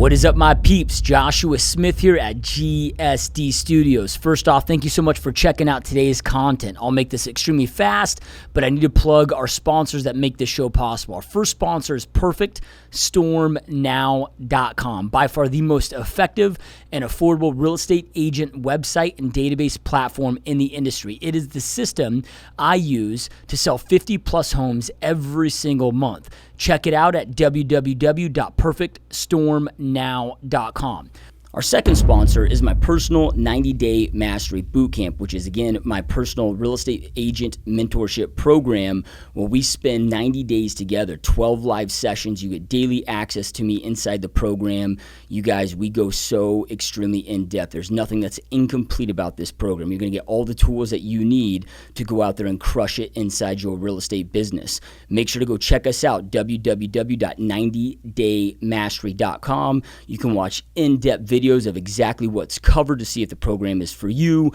What is up, my peeps? Joshua Smith here at GSD Studios. First off, thank you so much for checking out today's content. I'll make this extremely fast, but I need to plug our sponsors that make this show possible. Our first sponsor is PerfectStormNow.com, by far the most effective and affordable real estate agent website and database platform in the industry. It is the system I use to sell 50 plus homes every single month. Check it out at www.perfectstormnow.com. Our second sponsor is my personal 90-day mastery bootcamp, which is, again, my personal real estate agent mentorship program where we spend 90 days together, 12 live sessions. You get daily access to me inside the program. You guys, we go so extremely in-depth. There's nothing that's incomplete about this program. You're going to get all the tools that you need to go out there and crush it inside your real estate business. Make sure to go check us out, www.90daymastery.com. You can watch in-depth videos of exactly what's covered to see if the program is for you.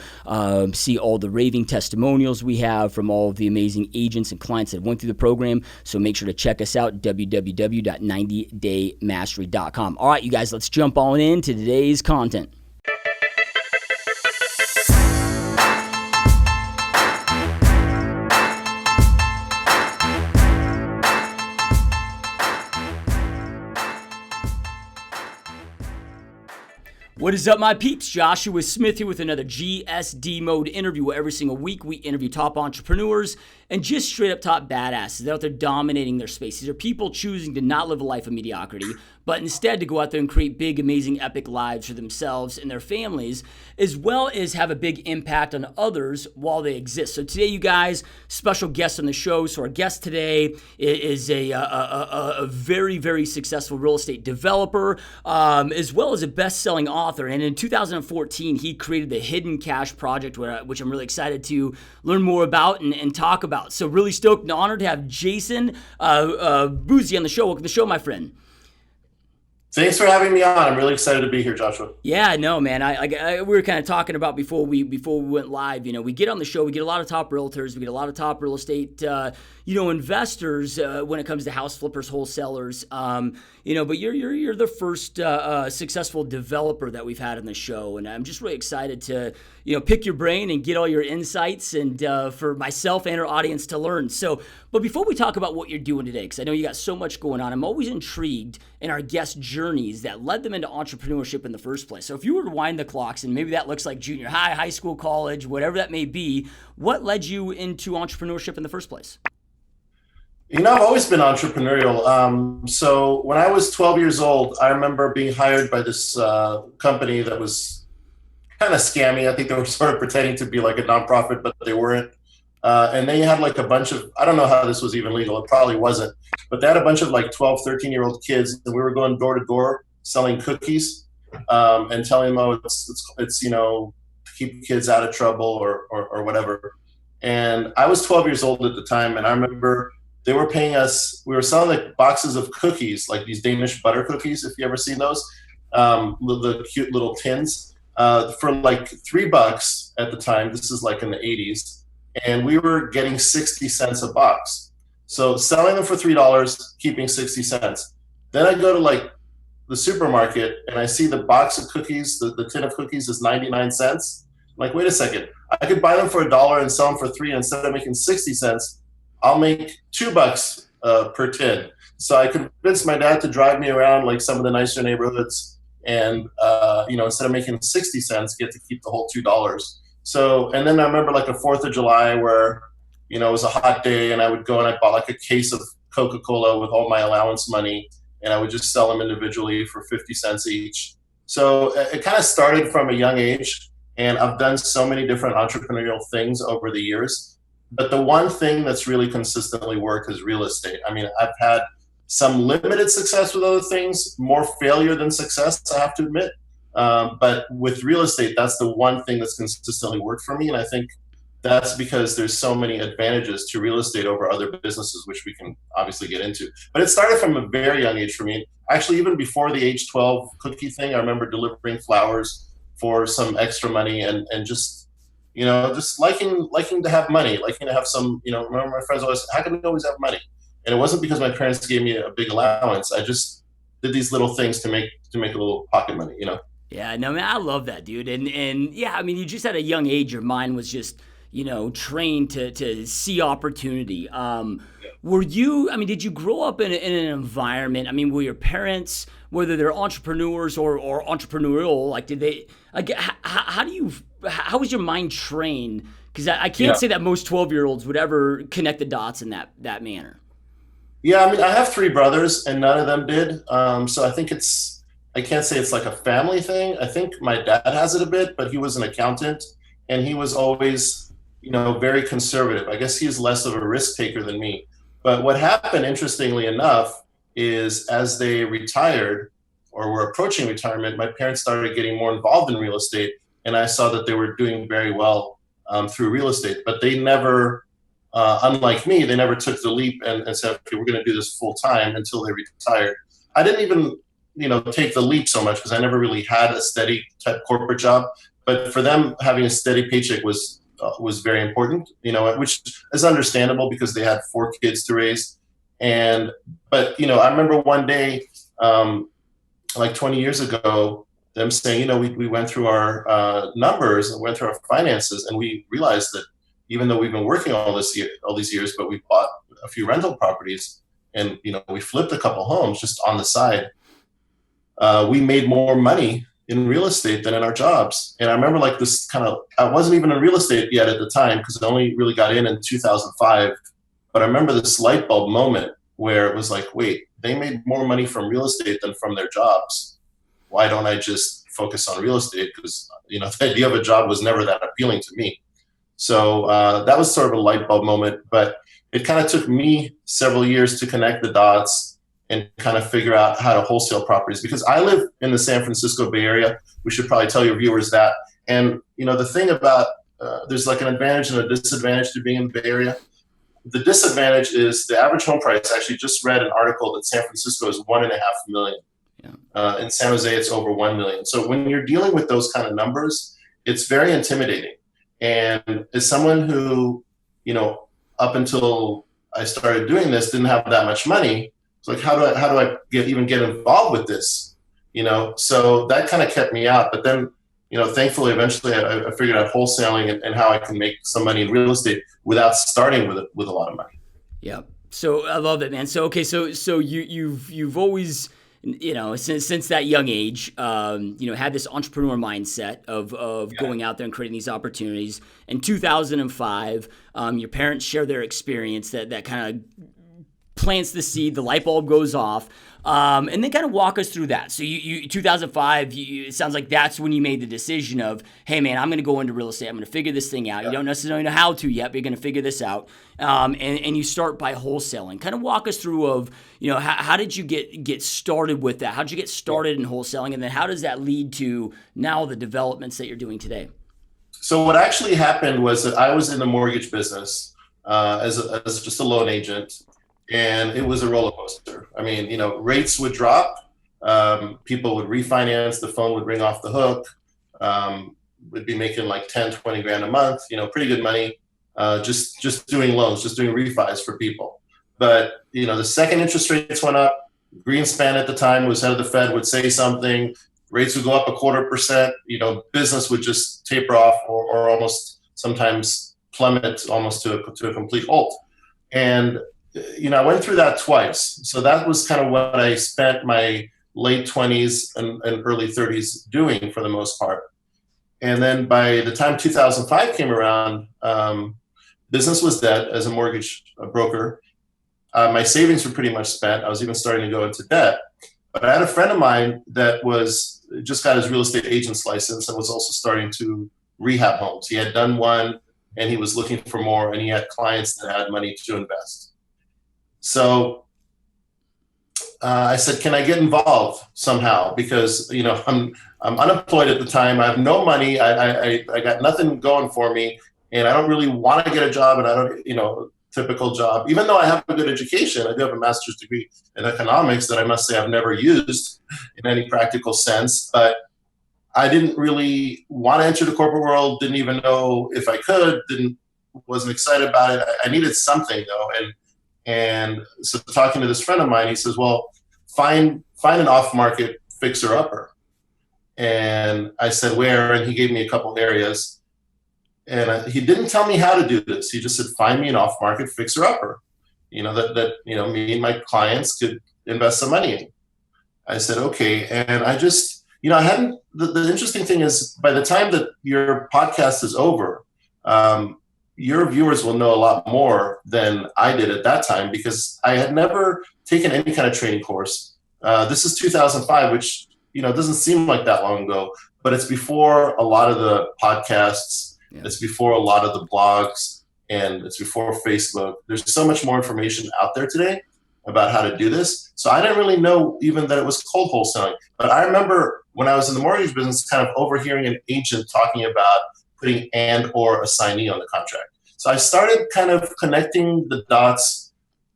See all the raving testimonials we have from all of the amazing agents and clients that went through the program. So make sure to check us out, www.90daymastery.com. All right, you guys, let's jump on into today's content. What is up, my peeps? Joshua Smith here with another GSD mode interview where every single week we interview top entrepreneurs and just straight up top badasses out there dominating their space. These are people choosing to not live a life of mediocrity, but instead to go out there and create big, amazing, epic lives for themselves and their families, as well as have a big impact on others while they exist. So today, you guys, special guest on the show. So our guest today is a very, very successful real estate developer, as well as a best-selling author. And in 2014, he created the Hidden Cash Project, which I'm really excited to learn more about and talk about. So really stoked and honored to have Jason Boozy on the show. Welcome to the show, my friend. Thanks for having me on. I'm really excited to be here, Joshua. Yeah, no, man. We were kind of talking about before we went live. You know, we get on the show, we get a lot of top realtors, we get a lot of top real estate, investors when it comes to house flippers, wholesalers. But you're the first successful developer that we've had on the show, and I'm just really excited to pick your brain and get all your insights, and for myself and our audience to learn. So, but before we talk about what you're doing today, because I know you got so much going on, I'm always intrigued in our guests' journeys that led them into entrepreneurship in the first place. So if you were to wind the clocks, and maybe that looks like junior high, high school, college, whatever that may be, what led you into entrepreneurship in the first place? I've always been entrepreneurial. So when I was 12 years old, I remember being hired by this company that was kind of scammy. I think they were sort of pretending to be like a nonprofit, but they weren't. And they had like a bunch of, I don't know how this was even legal. It probably wasn't. But they had a bunch of like 12, 13-year-old kids, and we were going door to door selling cookies and telling them, oh, it's to keep kids out of trouble or whatever. And I was 12 years old at the time, and I remember they were paying us, we were selling like boxes of cookies, like these Danish butter cookies, if you ever seen those, the cute little tins, for like $3 at the time. This is like in the 80s. And we were getting 60 cents a box. So selling them for $3, keeping 60 cents. Then I go to like the supermarket and I see the box of cookies, the tin of cookies is 99 cents. I'm like, wait a second, I could buy them for $1 and sell them for $3, and instead of making 60 cents, I'll make $2 per tin. So I convinced my dad to drive me around like some of the nicer neighborhoods, and instead of making 60 cents, get to keep the whole $2. So, and then I remember like a 4th of July where, it was a hot day, and I would go and I bought like a case of Coca-Cola with all my allowance money, and I would just sell them individually for 50 cents each. So it kind of started from a young age, and I've done so many different entrepreneurial things over the years. But the one thing that's really consistently worked is real estate. I mean, I've had some limited success with other things, more failure than success, I have to admit. But with real estate, that's the one thing that's consistently worked for me. And I think that's because there's so many advantages to real estate over other businesses, which we can obviously get into. But it started from a very young age for me. Actually, even before the age 12 cookie thing, I remember delivering flowers for some extra money and just liking to have money, liking to have some, remember my friends always, how can we always have money? And it wasn't because my parents gave me a big allowance. I just did these little things to make a little pocket money, you know? Yeah, no, man, I love that, dude. And yeah, I mean, you just at a young age, your mind was just, trained to see opportunity. Were you, I mean, did you grow up in an environment? I mean, were your parents, whether they're entrepreneurs or entrepreneurial, like, did they, like, how was your mind trained? Because I can't say that most 12-year-olds would ever connect the dots in that manner. Yeah, I mean, I have three brothers, and none of them did. So I think I can't say it's like a family thing. I think my dad has it a bit, but he was an accountant, and he was always, very conservative. I guess he's less of a risk taker than me. But what happened, interestingly enough, is as they retired or were approaching retirement, my parents started getting more involved in real estate, and I saw that they were doing very well through real estate. But they never, unlike me, they never took the leap and said, okay, we're going to do this full time until they retired. I didn't even, take the leap so much because I never really had a steady type corporate job. But for them, having a steady paycheck was very important, which is understandable because they had 4 kids to raise. But I remember one day, like 20 years ago, them saying, we went through our numbers and went through our finances, and we realized that even though we've been working all these years, but we bought a few rental properties and, we flipped a couple homes just on the side. We made more money in real estate than in our jobs. And I remember like this I wasn't even in real estate yet at the time because I only really got in 2005. But I remember this light bulb moment where it was like, wait, they made more money from real estate than from their jobs. Why don't I just focus on real estate? Because, the idea of a job was never that appealing to me. So that was sort of a light bulb moment, but it kind of took me several years to connect the dots and kind of figure out how to wholesale properties, because I live in the San Francisco Bay Area. We should probably tell your viewers that. And, the thing about, there's like an advantage and a disadvantage to being in the Bay Area. The disadvantage is the average home price. I actually just read an article that San Francisco is $1.5 million. Yeah. In San Jose, it's over 1 million. So when you're dealing with those kind of numbers, it's very intimidating. And as someone who, up until I started doing this, didn't have that much money, it's like, how do I even get involved with this? So that kind of kept me out. But then, thankfully, eventually I figured out wholesaling and how I can make some money in real estate without starting with a lot of money. Yeah. So I love it, man. So, okay. So you've always, since that young age, had this entrepreneur mindset of going out there and creating these opportunities. In 2005, your parents share their experience that kind of plants the seed, the light bulb goes off, and then kind of walk us through that. So you 2005, it sounds like that's when you made the decision of, hey man, I'm going to go into real estate. I'm going to figure this thing out. You don't necessarily know how to yet, but you're going to figure this out. And you start by wholesaling. Kind of walk us through of, how did you get started with that? How did you get started in wholesaling? And then how does that lead to now the developments that you're doing today? So what actually happened was that I was in the mortgage business as just a loan agent. And it was a roller coaster. I mean, rates would drop, people would refinance, the phone would ring off the hook, would be making like 10, 20 grand a month, pretty good money, just doing loans, just doing refis for people. But, the second interest rates went up, Greenspan at the time was head of the Fed, would say something, rates would go up 0.25%, business would just taper off or almost sometimes plummet almost to a complete halt. And I went through that twice. So that was kind of what I spent my late 20s and early 30s doing for the most part. And then by the time 2005 came around, business was dead as a mortgage broker. My savings were pretty much spent. I was even starting to go into debt. But I had a friend of mine that just got his real estate agent's license and was also starting to rehab homes. He had done one and he was looking for more, and he had clients that had money to invest. So I said, can I get involved somehow? Because, I'm unemployed at the time. I have no money. I got nothing going for me, and I don't really want to get a job, and I don't, typical job. Even though I have a good education, I do have a master's degree in economics that I must say I've never used in any practical sense. But I didn't really want to enter the corporate world. Didn't even know if I could. Wasn't excited about it. I needed something though, and so talking to this friend of mine, he says, well, find find an off-market fixer-upper. And I said, where? And he gave me a couple areas. And he didn't tell me how to do this. He just said, find me an off-market fixer-upper, that me and my clients could invest some money in. I said, okay. And I just, I hadn't, the interesting thing is, by the time that your podcast is over, your viewers will know a lot more than I did at that time, because I had never taken any kind of training course. This is 2005, which, doesn't seem like that long ago, but it's before a lot of the podcasts. Yeah. It's before a lot of the blogs, and it's before Facebook. There's so much more information out there today about how to do this. So I didn't really know even that it was cold wholesaling. But I remember when I was in the mortgage business, kind of overhearing an agent talking about putting and or assignee on the contract. So I started kind of connecting the dots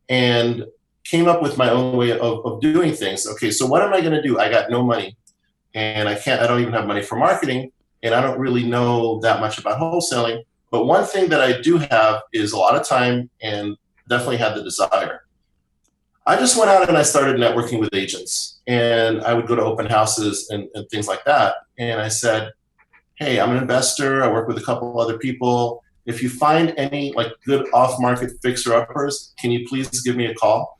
and came up with my own way of doing things. Okay, so what am I going to do? I got no money, and I don't even have money for marketing, and I don't really know that much about wholesaling. But one thing that I do have is a lot of time, and definitely had the desire. I just went out and I started networking with agents, and I would go to open houses and things like that. And I said, hey, I'm an investor. I work with a couple other people. If you find any good off-market fixer-uppers, can you please give me a call?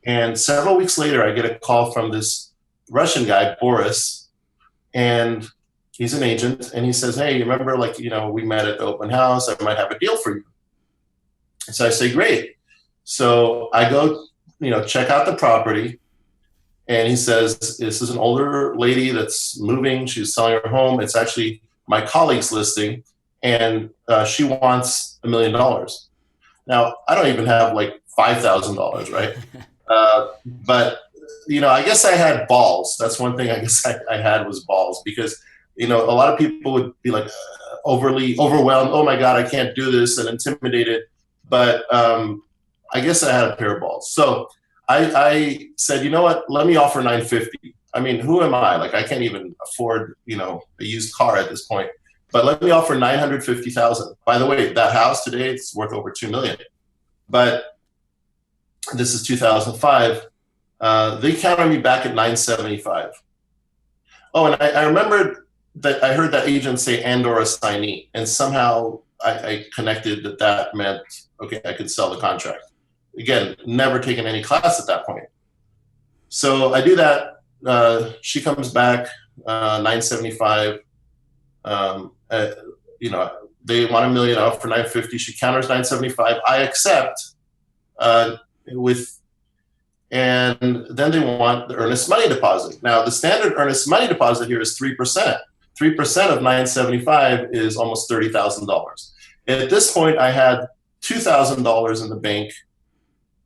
And several weeks later, I get a call from this Russian guy, Boris, and he's an agent. And he says, hey, you remember, we met at the open house. I might have a deal for you. So I say, great. So I go, check out the property. And he says, this is an older lady that's moving. She's selling her home. It's actually my colleague's listing. And she wants $1 million. Now, I don't even have $5,000, right? But, I guess I had balls. That's one thing I guess I had was balls, because, a lot of people would be overly overwhelmed. Oh my God, I can't do this, and intimidated. But I guess I had a pair of balls. So I said, you know what, let me offer $950. I mean, who am I? I can't even afford, a used car at this point. But let me offer $950,000. By the way, that house today, it's worth over $2 million. But this is 2005. They counted me back at $975. Oh, and I remembered that I heard that agent say and or assignee, and somehow I connected that meant, okay, I could sell the contract. Again, never taken any class at that point. So I do that. She comes back, $975. They want $1 million out for $950. She counters $975. I accept and then they want the earnest money deposit. Now, the standard earnest money deposit here is 3%. 3% of $975 is almost $30,000. And at this point, I had $2,000 in the bank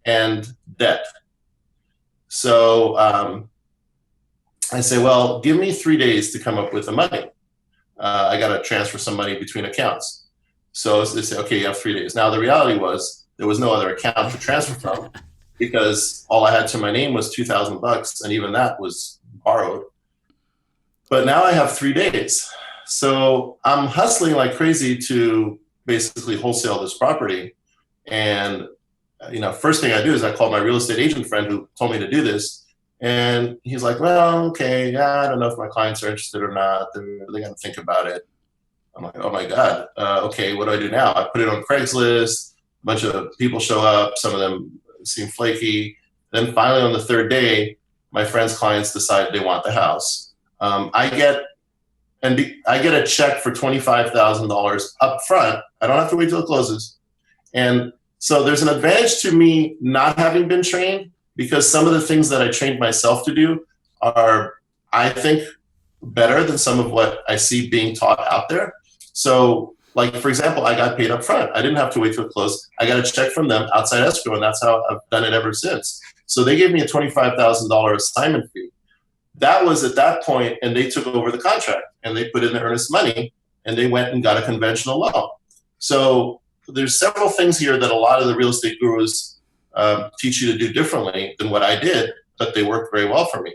and debt. So I say, well, give me 3 days to come up with the money. I got to transfer some money between accounts. So they say, okay, you have 3 days. Now, the reality was there was no other account to transfer from, because all I had to my name was $2,000, and even that was borrowed. But now I have 3 days. So I'm hustling like crazy to basically wholesale this property. And, first thing I do is I call my real estate agent friend who told me to do this. And he's like, well, okay, yeah, I don't know if my clients are interested or not. They're going to think about it. I'm like, oh my God. Okay, what do I do now? I put it on Craigslist. A bunch of people show up. Some of them seem flaky. Then finally on the third day, my friend's clients decide they want the house. I get a check for $25,000 up front. I don't have to wait till it closes. And so there's an advantage to me not having been trained, because some of the things that I trained myself to do are, I think, better than some of what I see being taught out there. So, for example, I got paid up front. I didn't have to wait till it closed. I got a check from them outside escrow, and that's how I've done it ever since. So they gave me a $25,000 assignment fee. That was at that point, and they took over the contract, and they put in the earnest money, and they went and got a conventional loan. So there's several things here that a lot of the real estate gurus teach you to do differently than what I did, but they worked very well for me.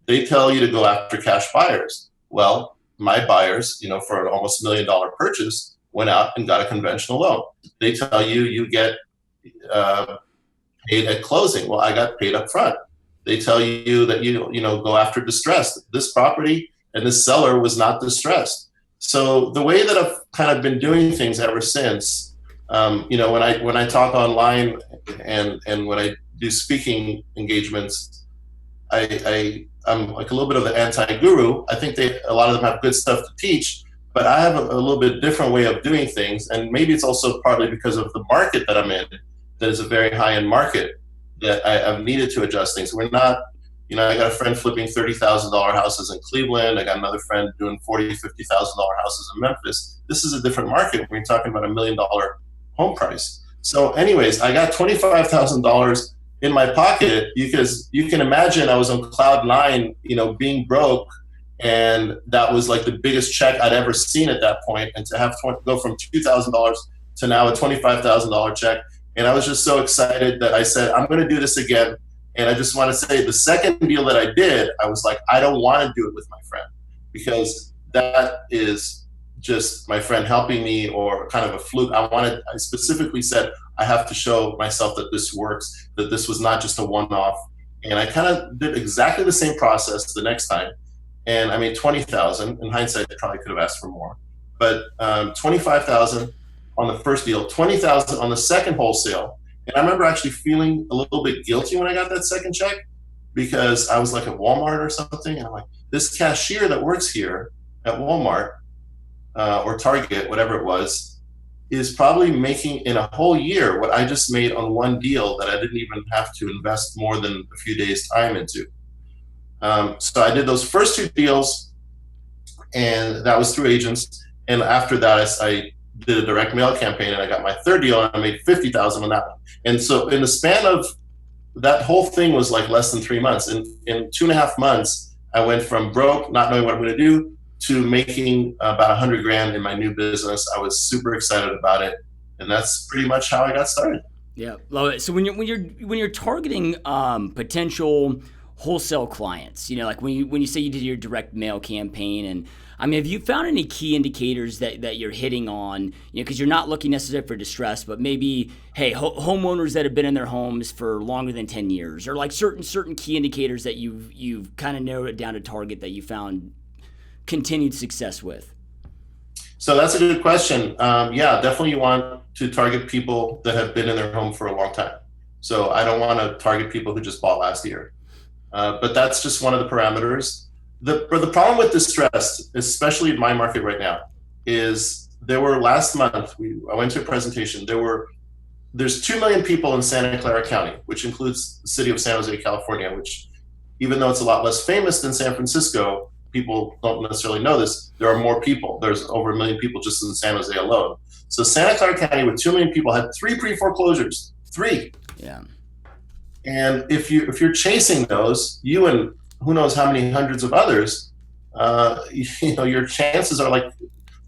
They tell you to go after cash buyers. Well, my buyers, for an almost $1 million purchase, went out and got a conventional loan. They tell you get paid at closing. Well, I got paid up front. They tell you that go after distressed. This property and this seller was not distressed. So the way that I've kind of been doing things ever since, when I talk online and when I do speaking engagements, I'm like a little bit of the anti-guru. I think a lot of them have good stuff to teach, but I have a little bit different way of doing things. And maybe it's also partly because of the market that I'm in, that is a very high-end market, that I've needed to adjust things. We're not, I got a friend flipping $30,000 houses in Cleveland. I got another friend doing $40,000, $50,000 houses in Memphis. This is a different market. We're talking about $1 million home price. So anyways, I got $25,000 in my pocket because you can imagine I was on cloud nine, being broke. And that was like the biggest check I'd ever seen at that point. And to have go from $2,000 to now a $25,000 check. And I was just so excited that I said, I'm going to do this again. And I just want to say the second deal that I did, I was like, I don't want to do it with my friend, because that is just my friend helping me, or kind of a fluke. I specifically said, I have to show myself that this works, that this was not just a one-off. And I kind of did exactly the same process the next time. And I made 20,000. In hindsight, I probably could have asked for more, but 25,000 on the first deal, 20,000 on the second wholesale. And I remember actually feeling a little bit guilty when I got that second check, because I was like at Walmart or something. And I'm like, this cashier that works here at Walmart or Target, whatever it was, is probably making in a whole year what I just made on one deal that I didn't even have to invest more than a few days' time into. So I did those first two deals, and that was through agents. And after that, I did a direct mail campaign, and I got my third deal, and I made 50,000 on that one. And so in the span of that whole thing was like less than 3 months. In 2.5 months, I went from broke, not knowing what I'm going to do, to making about 100 grand in my new business. I was super excited about it, and that's pretty much how I got started. Yeah, love it. So when you're targeting potential wholesale clients, like when you say you did your direct mail campaign, and I mean, have you found any key indicators that you're hitting on, because you're not looking necessarily for distress, but maybe, hey, homeowners that have been in their homes for longer than 10 years, or like certain key indicators that you've kind of narrowed it down to target that you found continued success with? So that's a good question. Yeah, definitely you want to target people that have been in their home for a long time. So I don't want to target people who just bought last year. But that's just one of the parameters. The problem with distress, especially in my market right now, is last month, I went to a presentation, there's 2 million people in Santa Clara County, which includes the city of San Jose, California, which, even though it's a lot less famous than San Francisco, people don't necessarily know this, there are more people. There's over 1 million people just in San Jose alone. So Santa Clara County with 2 million people had 3 pre-foreclosures, 3. Yeah. And if you're chasing those, you and who knows how many hundreds of others, your chances are like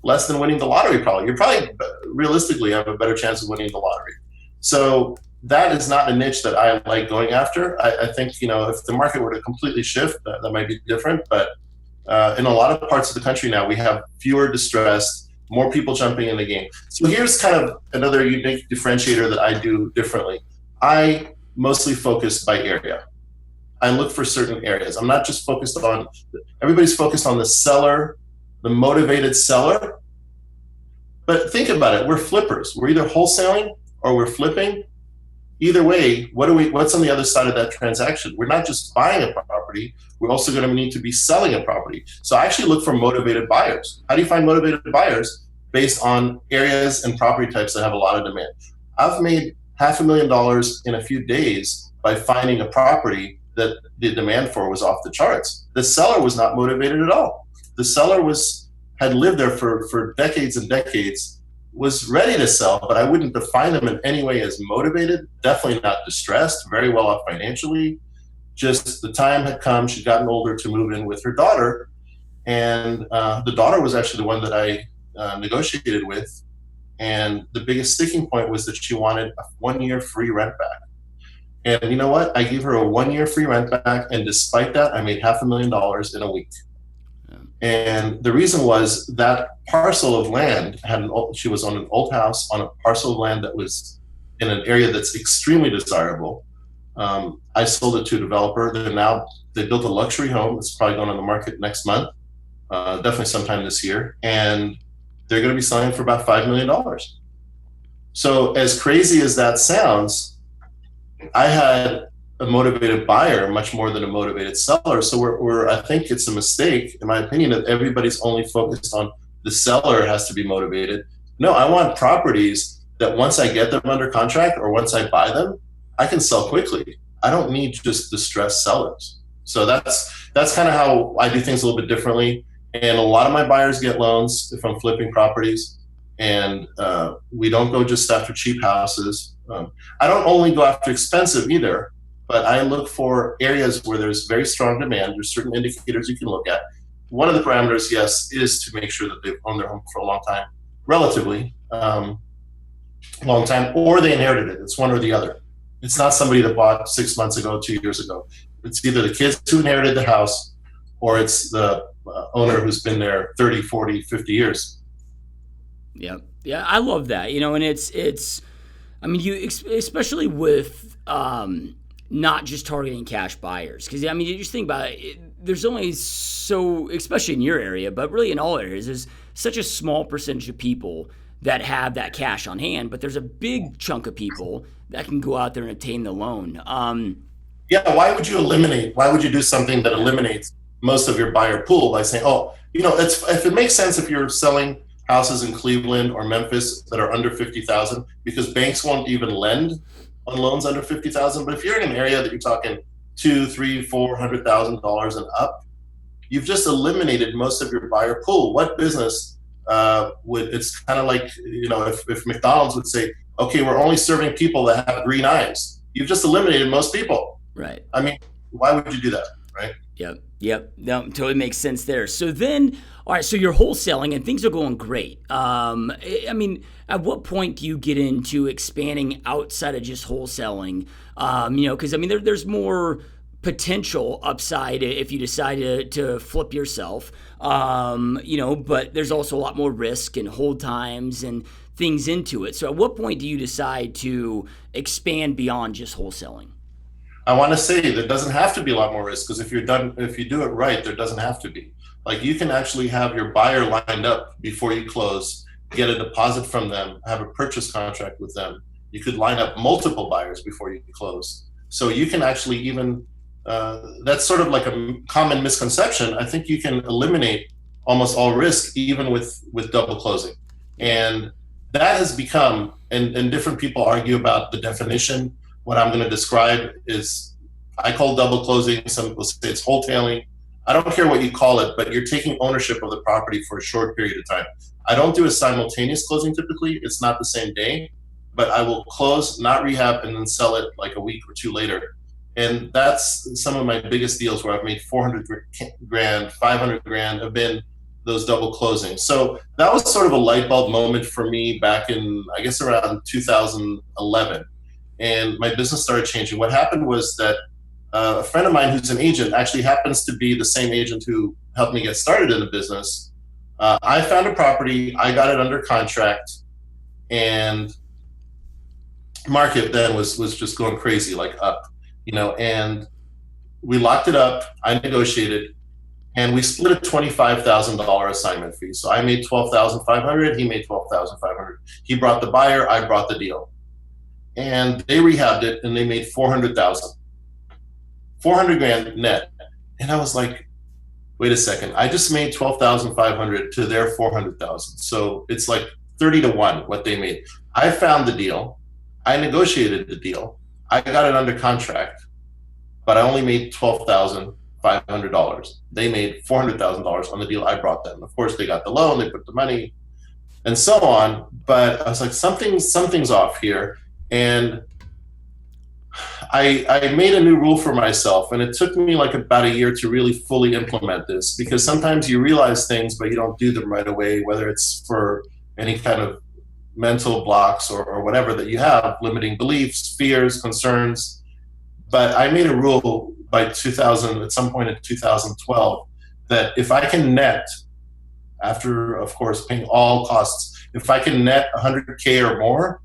less than winning the lottery. Probably you're probably realistically have a better chance of winning the lottery. So that is not a niche that I like going after. I think if the market were to completely shift, that might be different. But in a lot of parts of the country now, we have fewer distressed, more people jumping in the game. So here's kind of another unique differentiator that I do differently. I mostly focused by area. I look for certain areas. I'm not just focused on, everybody's focused on the seller, the motivated seller. But think about it, we're flippers. We're either wholesaling or we're flipping. Either way, what's on the other side of that transaction? We're not just buying a property, we're also going to need to be selling a property. So I actually look for motivated buyers. How do you find motivated buyers? Based on areas and property types that have a lot of demand. I've made $500,000 in a few days by finding a property that the demand for was off the charts. The seller was not motivated at all. The seller had lived there for decades and decades, was ready to sell, but I wouldn't define them in any way as motivated, definitely not distressed, very well off financially. Just the time had come, she'd gotten older to move in with her daughter. And the daughter was actually the one that I negotiated with. And the biggest sticking point was that she wanted a 1-year free rent back. And you know what? I gave her a 1-year free rent back. And despite that, I made $500,000 in a week. Yeah. And the reason was that parcel of land she was on an old house on a parcel of land that was in an area that's extremely desirable. I sold it to a developer. They built a luxury home. It's probably going on the market next month, definitely sometime this year. And they're going to be selling for about $5 million. So as crazy as that sounds, I had a motivated buyer much more than a motivated seller. So I think it's a mistake, in my opinion, that everybody's only focused on the seller has to be motivated. No, I want properties that once I get them under contract or once I buy them, I can sell quickly. I don't need just distressed sellers. So that's kind of how I do things a little bit differently. And a lot of my buyers get loans if I'm flipping properties. And we don't go just after cheap houses. I don't only go after expensive either, but I look for areas where there's very strong demand. There's certain indicators you can look at. One of the parameters, yes, is to make sure that they've owned their home for a long time, relatively long time, or they inherited it. It's one or the other. It's not somebody that bought 6 months ago, 2 years ago. It's either the kids who inherited the house or it's the owner who's been there 30, 40, 50 years. Yeah. Yeah. I love that, and I mean, especially with, not just targeting cash buyers. Cause I mean, you just think about it, there's only especially in your area, but really in all areas, there's such a small percentage of people that have that cash on hand, but there's a big chunk of people that can go out there and obtain the loan. Yeah, why would you do something that eliminates most of your buyer pool by saying, if it makes sense if you're selling houses in Cleveland or Memphis that are under 50,000, because banks won't even lend on loans under 50,000. But if you're in an area that you're talking $200,000, $300,000, $400,000 and up, you've just eliminated most of your buyer pool. What business it's kind of like, if McDonald's would say, okay, we're only serving people that have green eyes. You've just eliminated most people. Right. I mean, why would you do that? Right. Yep. No, totally makes sense there. So then, all right, so you're wholesaling and things are going great. I mean, at what point do you get into expanding outside of just wholesaling? Because I mean, there's more potential upside if you decide to flip yourself, but there's also a lot more risk and hold times and things into it. So at what point do you decide to expand beyond just wholesaling? I want to say there doesn't have to be a lot more risk, because if you do it right, there doesn't have to be. Like, you can actually have your buyer lined up before you close, get a deposit from them, have a purchase contract with them. You could line up multiple buyers before you close. So you can actually even, that's sort of like a common misconception. I think you can eliminate almost all risk even with double closing. And that has become, and different people argue about the definition. What I'm going to describe is, I call double closing. Some people say it's wholetailing. I don't care what you call it, but you're taking ownership of the property for a short period of time. I don't do a simultaneous closing typically. It's not the same day, but I will close, not rehab, and then sell it like a week or two later. And that's some of my biggest deals where I've made 400 grand, 500 grand have been those double closings. So that was sort of a light bulb moment for me back in, I guess, around 2011. And my business started changing. What happened was that a friend of mine who's an agent actually happens to be the same agent who helped me get started in the business. I found a property, I got it under contract, and market then was just going crazy, like up, and we locked it up. I negotiated, and we split a $25,000 assignment fee. So I made $12,500, he made $12,500. He brought the buyer, I brought the deal. And they rehabbed it and they made 400,000, 400 grand net. And I was like, wait a second, I just made 12,500 to their 400,000. So it's like 30 to 1 what they made. I found the deal. I negotiated the deal. I got it under contract, but I only made $12,500. They made $400,000 on the deal I brought them. Of course, they got the loan, they put the money, and so on. But I was like, something's off here. And I made a new rule for myself, and it took me like about a year to really fully implement this, because sometimes you realize things, but you don't do them right away, whether it's for any kind of mental blocks or whatever that you have, limiting beliefs, fears, concerns. But I made a rule by at some point in 2012, that if I can net, after, of course, paying all costs, if I can net 100K or more,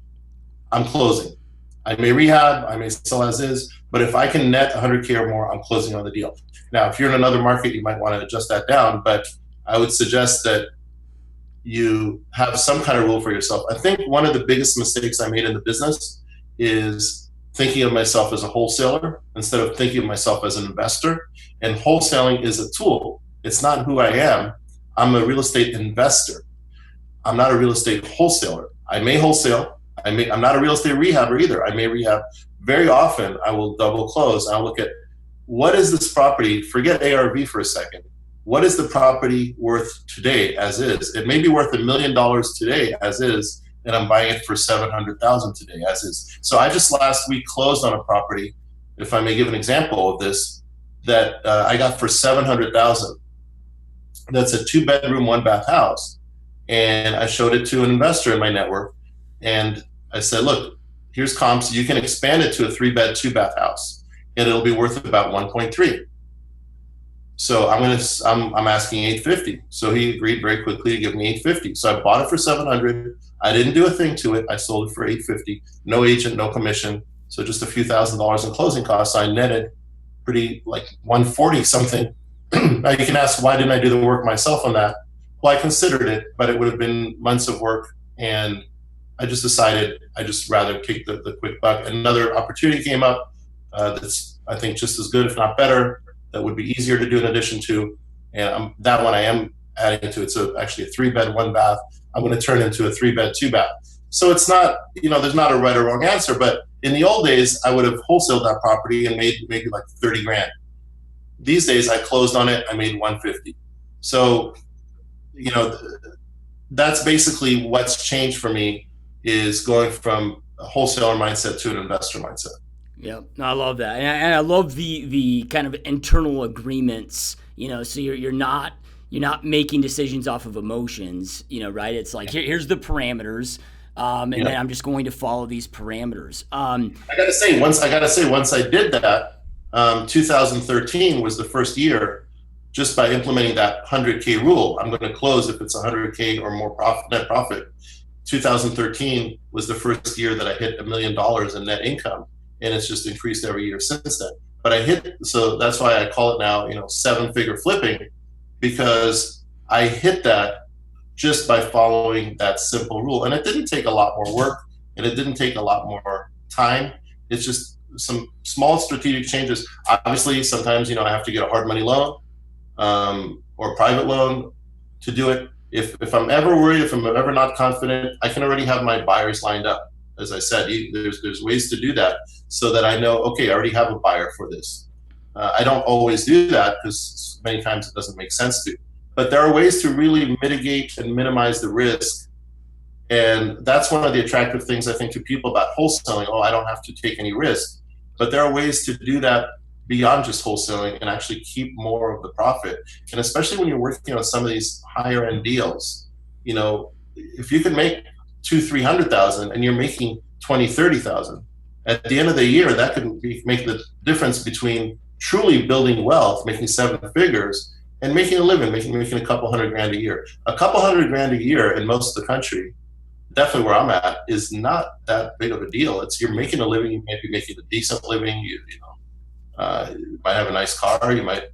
I'm closing. I may rehab, I may sell as is, but if I can net 100K or more, I'm closing on the deal. Now, if you're in another market, you might want to adjust that down, but I would suggest that you have some kind of rule for yourself. I think one of the biggest mistakes I made in the business is thinking of myself as a wholesaler instead of thinking of myself as an investor. And wholesaling is a tool. It's not who I am. I'm a real estate investor. I'm not a real estate wholesaler. I may wholesale. I'm not a real estate rehabber either. I may rehab. Very often I will double close. I'll look at what is this property, forget ARV for a second. What is the property worth today as is? It may be worth $1 million today as is, and I'm buying it for $700,000 today as is. So I just last week closed on a property, if I may give an example of this, that I got for $700,000. That's a 2-bedroom, 1-bath house. And I showed it to an investor in my network. And I said, look, here's comps. You can expand it to a 3-bed, 2-bath house, and it'll be worth about 1.3. So I'm asking $850. So he agreed very quickly to give me $850. So I bought it for $700. I didn't do a thing to it. I sold it for $850. No agent, no commission. So just a few $1,000s in closing costs. So I netted pretty like 140 something. Now you can ask, why didn't I do the work myself on that? Well, I considered it, but it would have been months of work. And I just decided I just rather kick the quick buck. Another opportunity came up that's, I think, just as good, if not better, that would be easier to do in addition to. And that one I am adding to it. So actually a 3-bed, 1-bath, I'm going to turn into a 3-bed, 2-bath. So it's not, there's not a right or wrong answer, but in the old days, I would have wholesaled that property and made maybe like 30 grand. These days I closed on it, I made 150. So, that's basically what's changed for me, is going from a wholesaler mindset to an investor mindset. Yeah, I love that, and I love the kind of internal agreements. So you're not making decisions off of emotions. Right? It's like here's the parameters, and then I'm just going to follow these parameters. I gotta say, once I did that, 2013 was the first year. Just by implementing that 100K rule, I'm going to close if it's 100K or more net profit. 2013 was the first year that I hit $1 million in net income. And it's just increased every year since then. But so that's why I call it now, 7-figure flipping, because I hit that just by following that simple rule. And it didn't take a lot more work, and it didn't take a lot more time. It's just some small strategic changes. Obviously, sometimes, I have to get a hard money loan or a private loan to do it. If I'm ever worried, if I'm ever not confident, I can already have my buyers lined up. As I said, there's ways to do that so that I know, okay, I already have a buyer for this. I don't always do that because many times it doesn't make sense to. But there are ways to really mitigate and minimize the risk. And that's one of the attractive things I think to people about wholesaling. Oh, I don't have to take any risk. But there are ways to do that beyond just wholesaling and actually keep more of the profit. And especially when you're working on some of these higher end deals, if you can make $200,000-300,000 and you're making $20,000-30,000, at the end of the year, that could make the difference between truly building wealth, making 7 figures, and making a living, making a couple $100,000 a year. A couple $100,000 a year in most of the country, definitely where I'm at, is not that big of a deal. You're making a living, you might be making a decent living, you might have a nice car, you might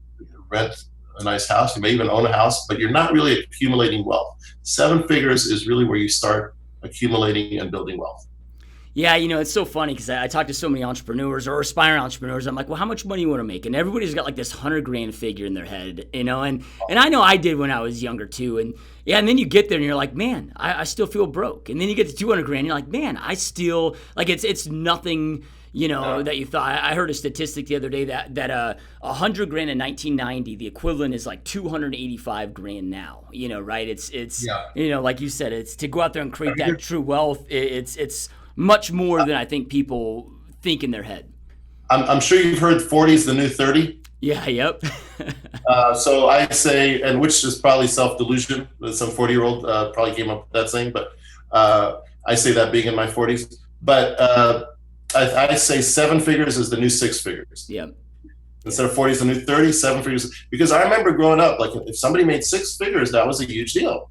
rent a nice house, you may even own a house, but you're not really accumulating wealth. 7 figures is really where you start accumulating and building wealth. Yeah, it's so funny because I talk to so many entrepreneurs or aspiring entrepreneurs. I'm like, well, how much money you want to make? And everybody's got like this $100,000 figure in their head, and I know I did when I was younger too. And and then you get there and you're like, man, I still feel broke. And then you get to $200,000, and you're like, man, I still like it's nothing. That you thought. I heard a statistic the other day that $100,000 in 1990, the equivalent is like $285,000 now. Right? It's like you said, it's to go out there and create that true wealth. It's much more than I think people think in their head. I'm sure you've heard 40 is the new 30. Yeah. Yep. So I say, and which is probably self-delusion. Some 40-year-old probably came up with that saying, but I say that being in my 40s. But I say 7 figures is the new 6 figures. Yeah. Instead of 40 is the new 30, 7 figures. Because I remember growing up, like if somebody made 6 figures, that was a huge deal.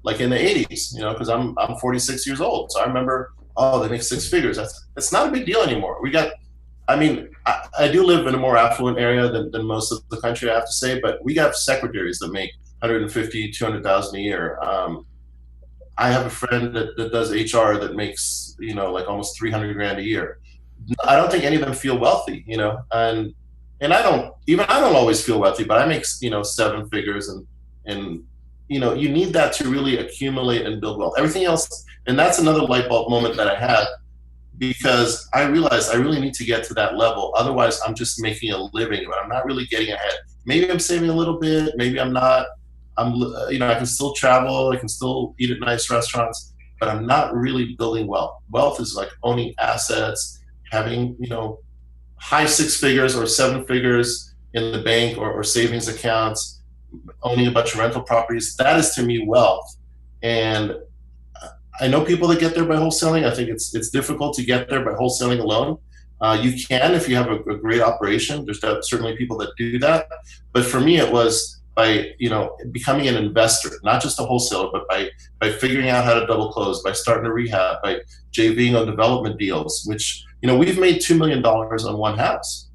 Like in the 80s. Because I'm 46 years old, so I remember oh, they make six figures. That's not a big deal anymore. I mean, I do live in a more affluent area than most of the country, I have to say, but we got secretaries that make 150, 200,000 a year. I have a friend that does HR that makes, like almost 300 grand a year. I don't think any of them feel wealthy, and I don't always feel wealthy, but I make, seven figures, and, you need that to really accumulate and build wealth. Everything else, and that's another light bulb moment that I had, because I realized I really need to get to that level. Otherwise, I'm just making a living, but I'm not really getting ahead. Maybe I'm saving a little bit. Maybe I'm not. I can still travel. I can still eat at nice restaurants, but I'm not really building wealth. Wealth is like owning assets, having, high six figures or seven figures in the bank, or savings accounts, owning a bunch of rental properties. That is to me wealth. And I know people that get there by wholesaling. I think it's difficult to get there by wholesaling alone. You can if you have a great operation. There's certainly people that do that. But for me, it was by becoming an investor, not just a wholesaler, but by figuring out how to double close, by starting a rehab, by JVing on development deals. Which we've made $2 million on one house,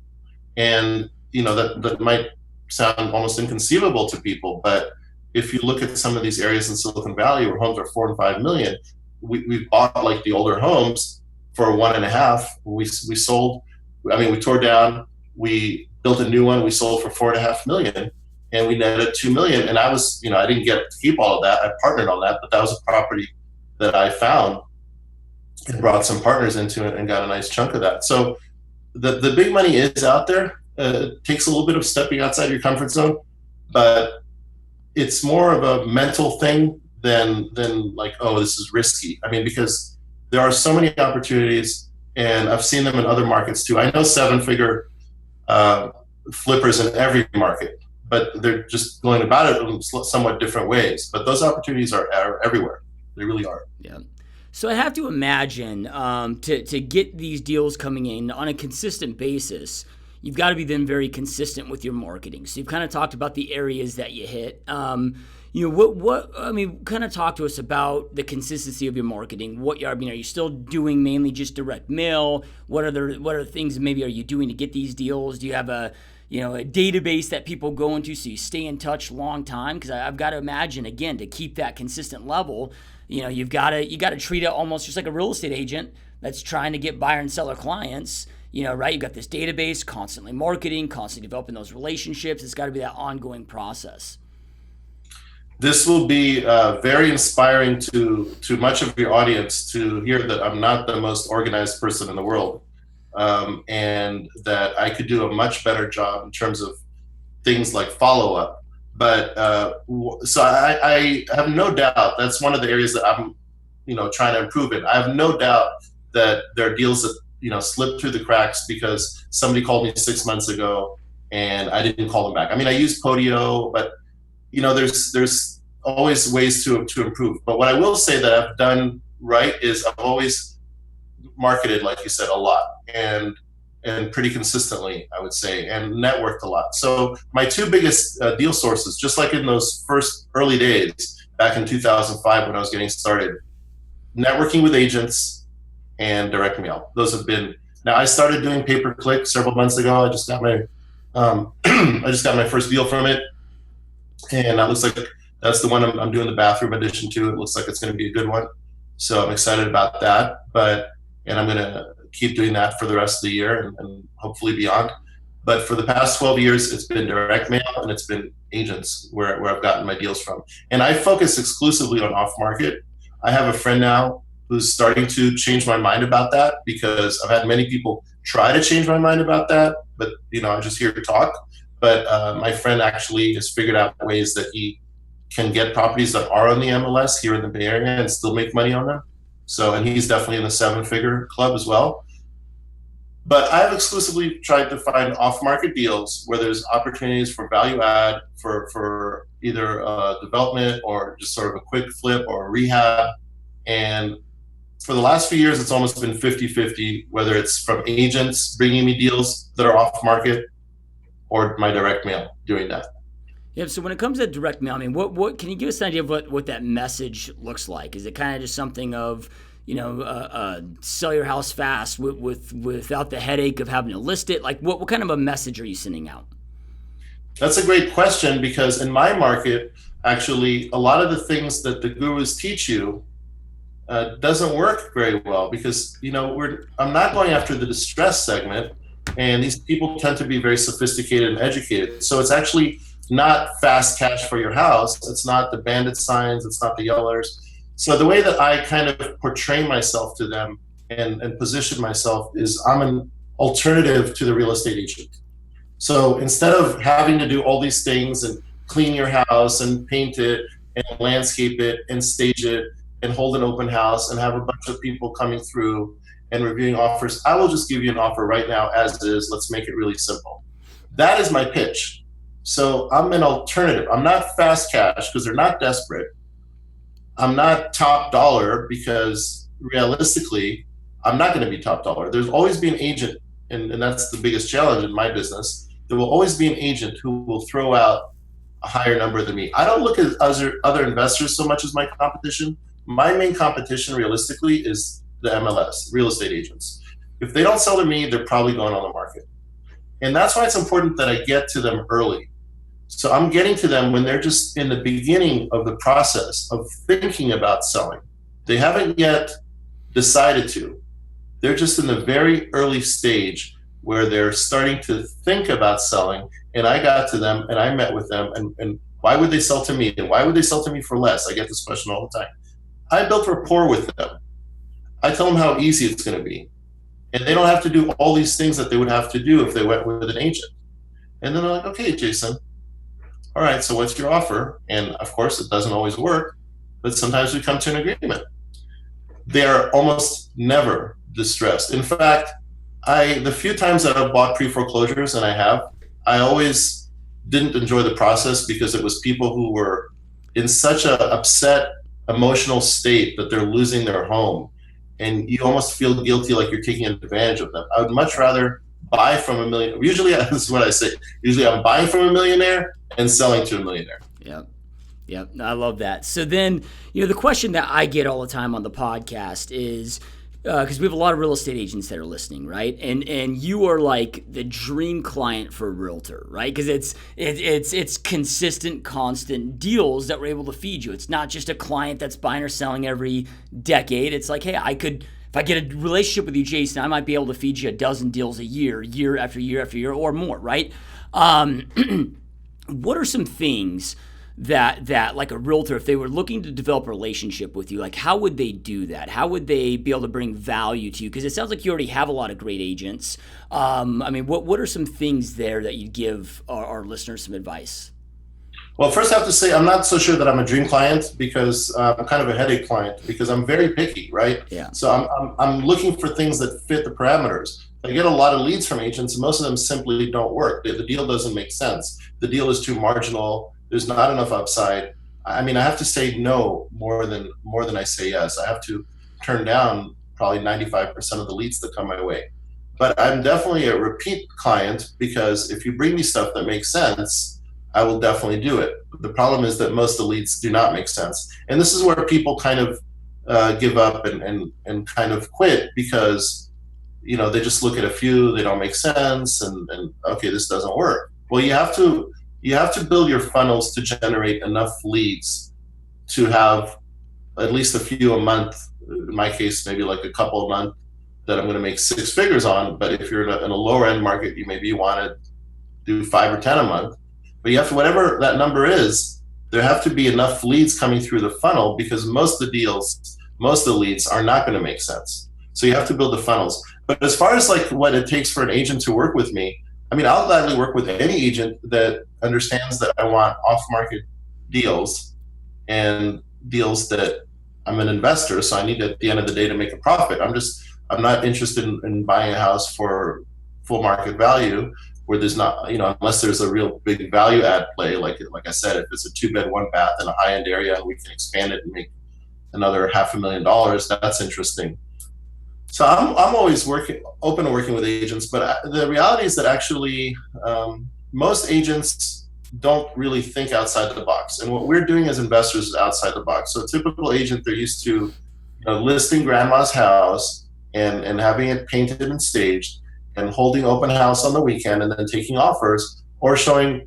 and that might sound almost inconceivable to people, but if you look at some of these areas in Silicon Valley where homes are 4 and 5 million, we bought like the older homes for 1.5. We sold. I mean, we tore down. We built a new one. We sold for 4.5 million, and we netted 2 million. And I didn't get to keep all of that. I partnered on that, but that was a property that I found and brought some partners into it and got a nice chunk of that. So the big money is out there. It takes a little bit of stepping outside your comfort zone, but it's more of a mental thing than like, oh, this is risky. I mean, because there are so many opportunities, and I've seen them in other markets too. I know seven-figure flippers in every market, but they're just going about it in somewhat different ways. But those opportunities are everywhere. They really are. Yeah. So I have to imagine to get these deals coming in on a consistent basis, you've got to be then very consistent with your marketing. So you've kind of talked about the areas that you hit. Kind of talk to us about the consistency of your marketing. Are you still doing mainly just direct mail? What are things maybe are you doing to get these deals? Do you have a database that people go into so you stay in touch long time? Because I've got to imagine, again, to keep that consistent level, you got to treat it almost just like a real estate agent that's trying to get buyer and seller clients. Right? You've got this database, constantly marketing, constantly developing those relationships. It's got to be that ongoing process. This will be very inspiring to much of your audience to hear that I'm not the most organized person in the world, and that I could do a much better job in terms of things like follow-up. But so I have no doubt that's one of the areas that I'm trying to improve in. I have no doubt that there are deals that slip through the cracks because somebody called me 6 months ago and I didn't call them back. I mean, I use Podio, but there's always ways to improve. But what I will say that I've done right is I've always marketed, like you said, a lot and pretty consistently, I would say, and networked a lot. So my two biggest deal sources, just like in those first early days back in 2005 when I was getting started, networking with agents and direct mail. Those have been. Now I started doing pay-per-click several months ago. I just got my first deal from it, and that looks like that's the one I'm doing the bathroom addition to. It looks like it's going to be a good one, so I'm excited about that. And I'm going to keep doing that for the rest of the year and hopefully beyond. But for the past 12 years, it's been direct mail and it's been agents where I've gotten my deals from. And I focus exclusively on off-market. I have a friend now who's starting to change my mind about that, because I've had many people try to change my mind about that, but I just hear talk. But my friend actually has figured out ways that he can get properties that are on the MLS here in the Bay Area and still make money on them. So, and he's definitely in the seven-figure club as well. But I've exclusively tried to find off-market deals where there's opportunities for value add, for either development or just sort of a quick flip or a rehab. And for the last few years, it's almost been 50-50, whether it's from agents bringing me deals that are off-market or my direct mail doing that. Yeah, so when it comes to direct mail, I mean, what can you give us an idea of what that message looks like? Is it kind of just something of, sell your house fast without the headache of having to list it? Like, what kind of a message are you sending out? That's a great question, because in my market, actually, a lot of the things that the gurus teach you doesn't work very well, because I'm not going after the distress segment, and these people tend to be very sophisticated and educated. So it's actually not fast cash for your house. It's not the bandit signs. It's not the yellers. So the way that I kind of portray myself to them and position myself is I'm an alternative to the real estate agent. So instead of having to do all these things and clean your house and paint it and landscape it and stage it and hold an open house and have a bunch of people coming through and reviewing offers, I will just give you an offer right now as is. Let's make it really simple. That is my pitch. So I'm an alternative. I'm not fast cash because they're not desperate. I'm not top dollar because realistically, I'm not going to be top dollar. There's always be an agent, and that's the biggest challenge in my business. There will always be an agent who will throw out a higher number than me. I don't look at other investors so much as my competition. My main competition realistically is the MLS, real estate agents. If they don't sell to me, they're probably going on the market. And that's why it's important that I get to them early. So I'm getting to them when they're just in the beginning of the process of thinking about selling. They haven't yet decided to. They're just in the very early stage where they're starting to think about selling. And I got to them and I met with them. And why would they sell to me? And why would they sell to me for less? I get this question all the time. I built rapport with them. I tell them how easy it's going to be. And they don't have to do all these things that they would have to do if they went with an agent. And then they're like, okay, Jason, all right, so what's your offer? And of course, it doesn't always work, but sometimes we come to an agreement. They are almost never distressed. In fact, the few times that I've bought pre-foreclosures, and I always didn't enjoy the process because it was people who were in such a upset emotional state that they're losing their home. And you almost feel guilty, like you're taking advantage of them. I would much rather buy from a millionaire. Usually, this is what I say. Usually I'm buying from a millionaire and selling to a millionaire. Yep. I love that. So then, the question that I get all the time on the podcast is, because we have a lot of real estate agents that are listening, right? And you are like the dream client for a realtor, right? Because it's consistent, constant deals that we're able to feed you. It's not just a client that's buying or selling every decade. It's like, hey, if I get a relationship with you, Jason, I might be able to feed you a dozen deals a year, year after year after year, or more, right? What are some things that like a realtor, if they were looking to develop a relationship with you, like how would they do that? How would they be able to bring value to you? Because it sounds like you already have a lot of great agents. What are some things there that you'd give our listeners some advice? Well, first I have to say I'm not so sure that I'm a dream client, because I'm kind of a headache client, because I'm very picky, right? Yeah. So I'm looking for things that fit the parameters. I get a lot of leads from agents, and most of them simply don't work. The deal doesn't make sense. The deal is too marginal. There's not enough upside. I have to say no more than I say yes. I have to turn down probably 95% of the leads that come my way. But I'm definitely a repeat client, because if you bring me stuff that makes sense, I will definitely do it. The problem is that most of the leads do not make sense. And this is where people kind of give up and kind of quit, because they just look at a few, they don't make sense, and okay, this doesn't work. Well, you have to build your funnels to generate enough leads to have at least a few a month. In my case, maybe like a couple a month that I'm going to make 6 figures on. But if you're in a lower end market, you maybe want to do 5 or 10 a month. But you have to, whatever that number is, there have to be enough leads coming through the funnel, because most of the leads are not going to make sense. So you have to build the funnels. But as far as like what it takes for an agent to work with me, I'll gladly work with any agent that understands that I want off-market deals and deals that I'm an investor, so I need at the end of the day to make a profit. I'm not interested in buying a house for full market value, where there's not, unless there's a real big value add play, like I said, if it's a 2-bed, 1-bath in a high-end area and we can expand it and make another $500,000, that's interesting. So I'm always open to working with agents, but the reality is that actually most agents don't really think outside the box. And what we're doing as investors is outside the box. So a typical agent, they're used to listing grandma's house and having it painted and staged and holding open house on the weekend and then taking offers, or showing,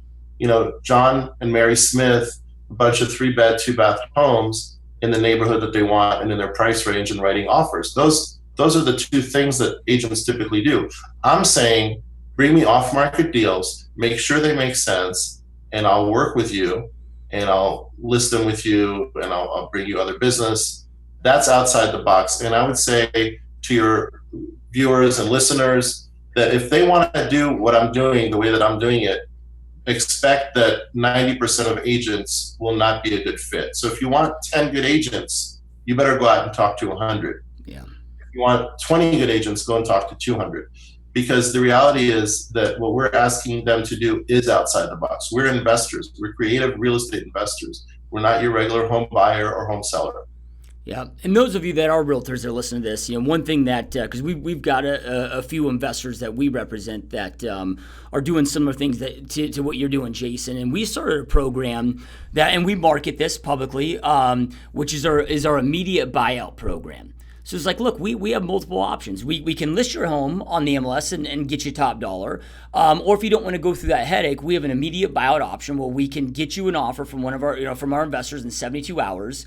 John and Mary Smith a bunch of 3-bed, 2-bath homes in the neighborhood that they want and in their price range and writing offers. Those are the two things that agents typically do. I'm saying, bring me off-market deals, make sure they make sense, and I'll work with you and I'll list them with you and I'll bring you other business. That's outside the box. And I would say to your viewers and listeners that if they want to do what I'm doing the way that I'm doing it, expect that 90% of agents will not be a good fit. So if you want 10 good agents, you better go out and talk to 100. Yeah. If you want 20 good agents, go and talk to 200. Because the reality is that what we're asking them to do is outside the box. We're investors. We're creative real estate investors. We're not your regular home buyer or home seller. Yeah, and those of you that are realtors that are listening to this, one thing that, because we've got a few investors that we represent that are doing similar things to what you're doing, Jason, and we started a program that, and we market this publicly, which is our immediate buyout program. So it's like, look, we have multiple options. We can list your home on the MLS and get you top dollar. Or if you don't want to go through that headache, we have an immediate buyout option where we can get you an offer from one of our, from our investors in 72 hours.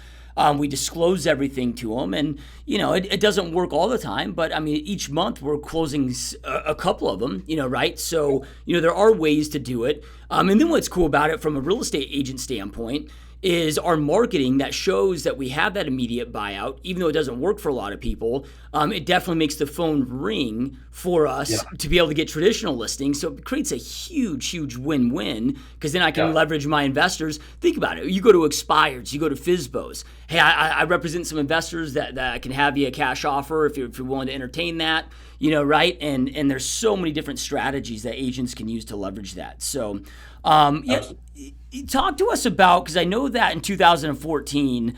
We disclose everything to them, and it doesn't work all the time, but I mean each month we're closing a couple of them, right? So there are ways to do it. And then what's cool about it from a real estate agent standpoint is our marketing that shows that we have that immediate buyout, even though it doesn't work for a lot of people. It definitely makes the phone ring for us to be able to get traditional listings. So it creates a huge win-win, because then I can leverage my investors. Think about it. You go to expireds, you go to FSBOs. Hey, I represent some investors that can have you a cash offer if you're willing to entertain that, right? And there's so many different strategies that agents can use to leverage that. So, talk to us about, because I know that in 2014,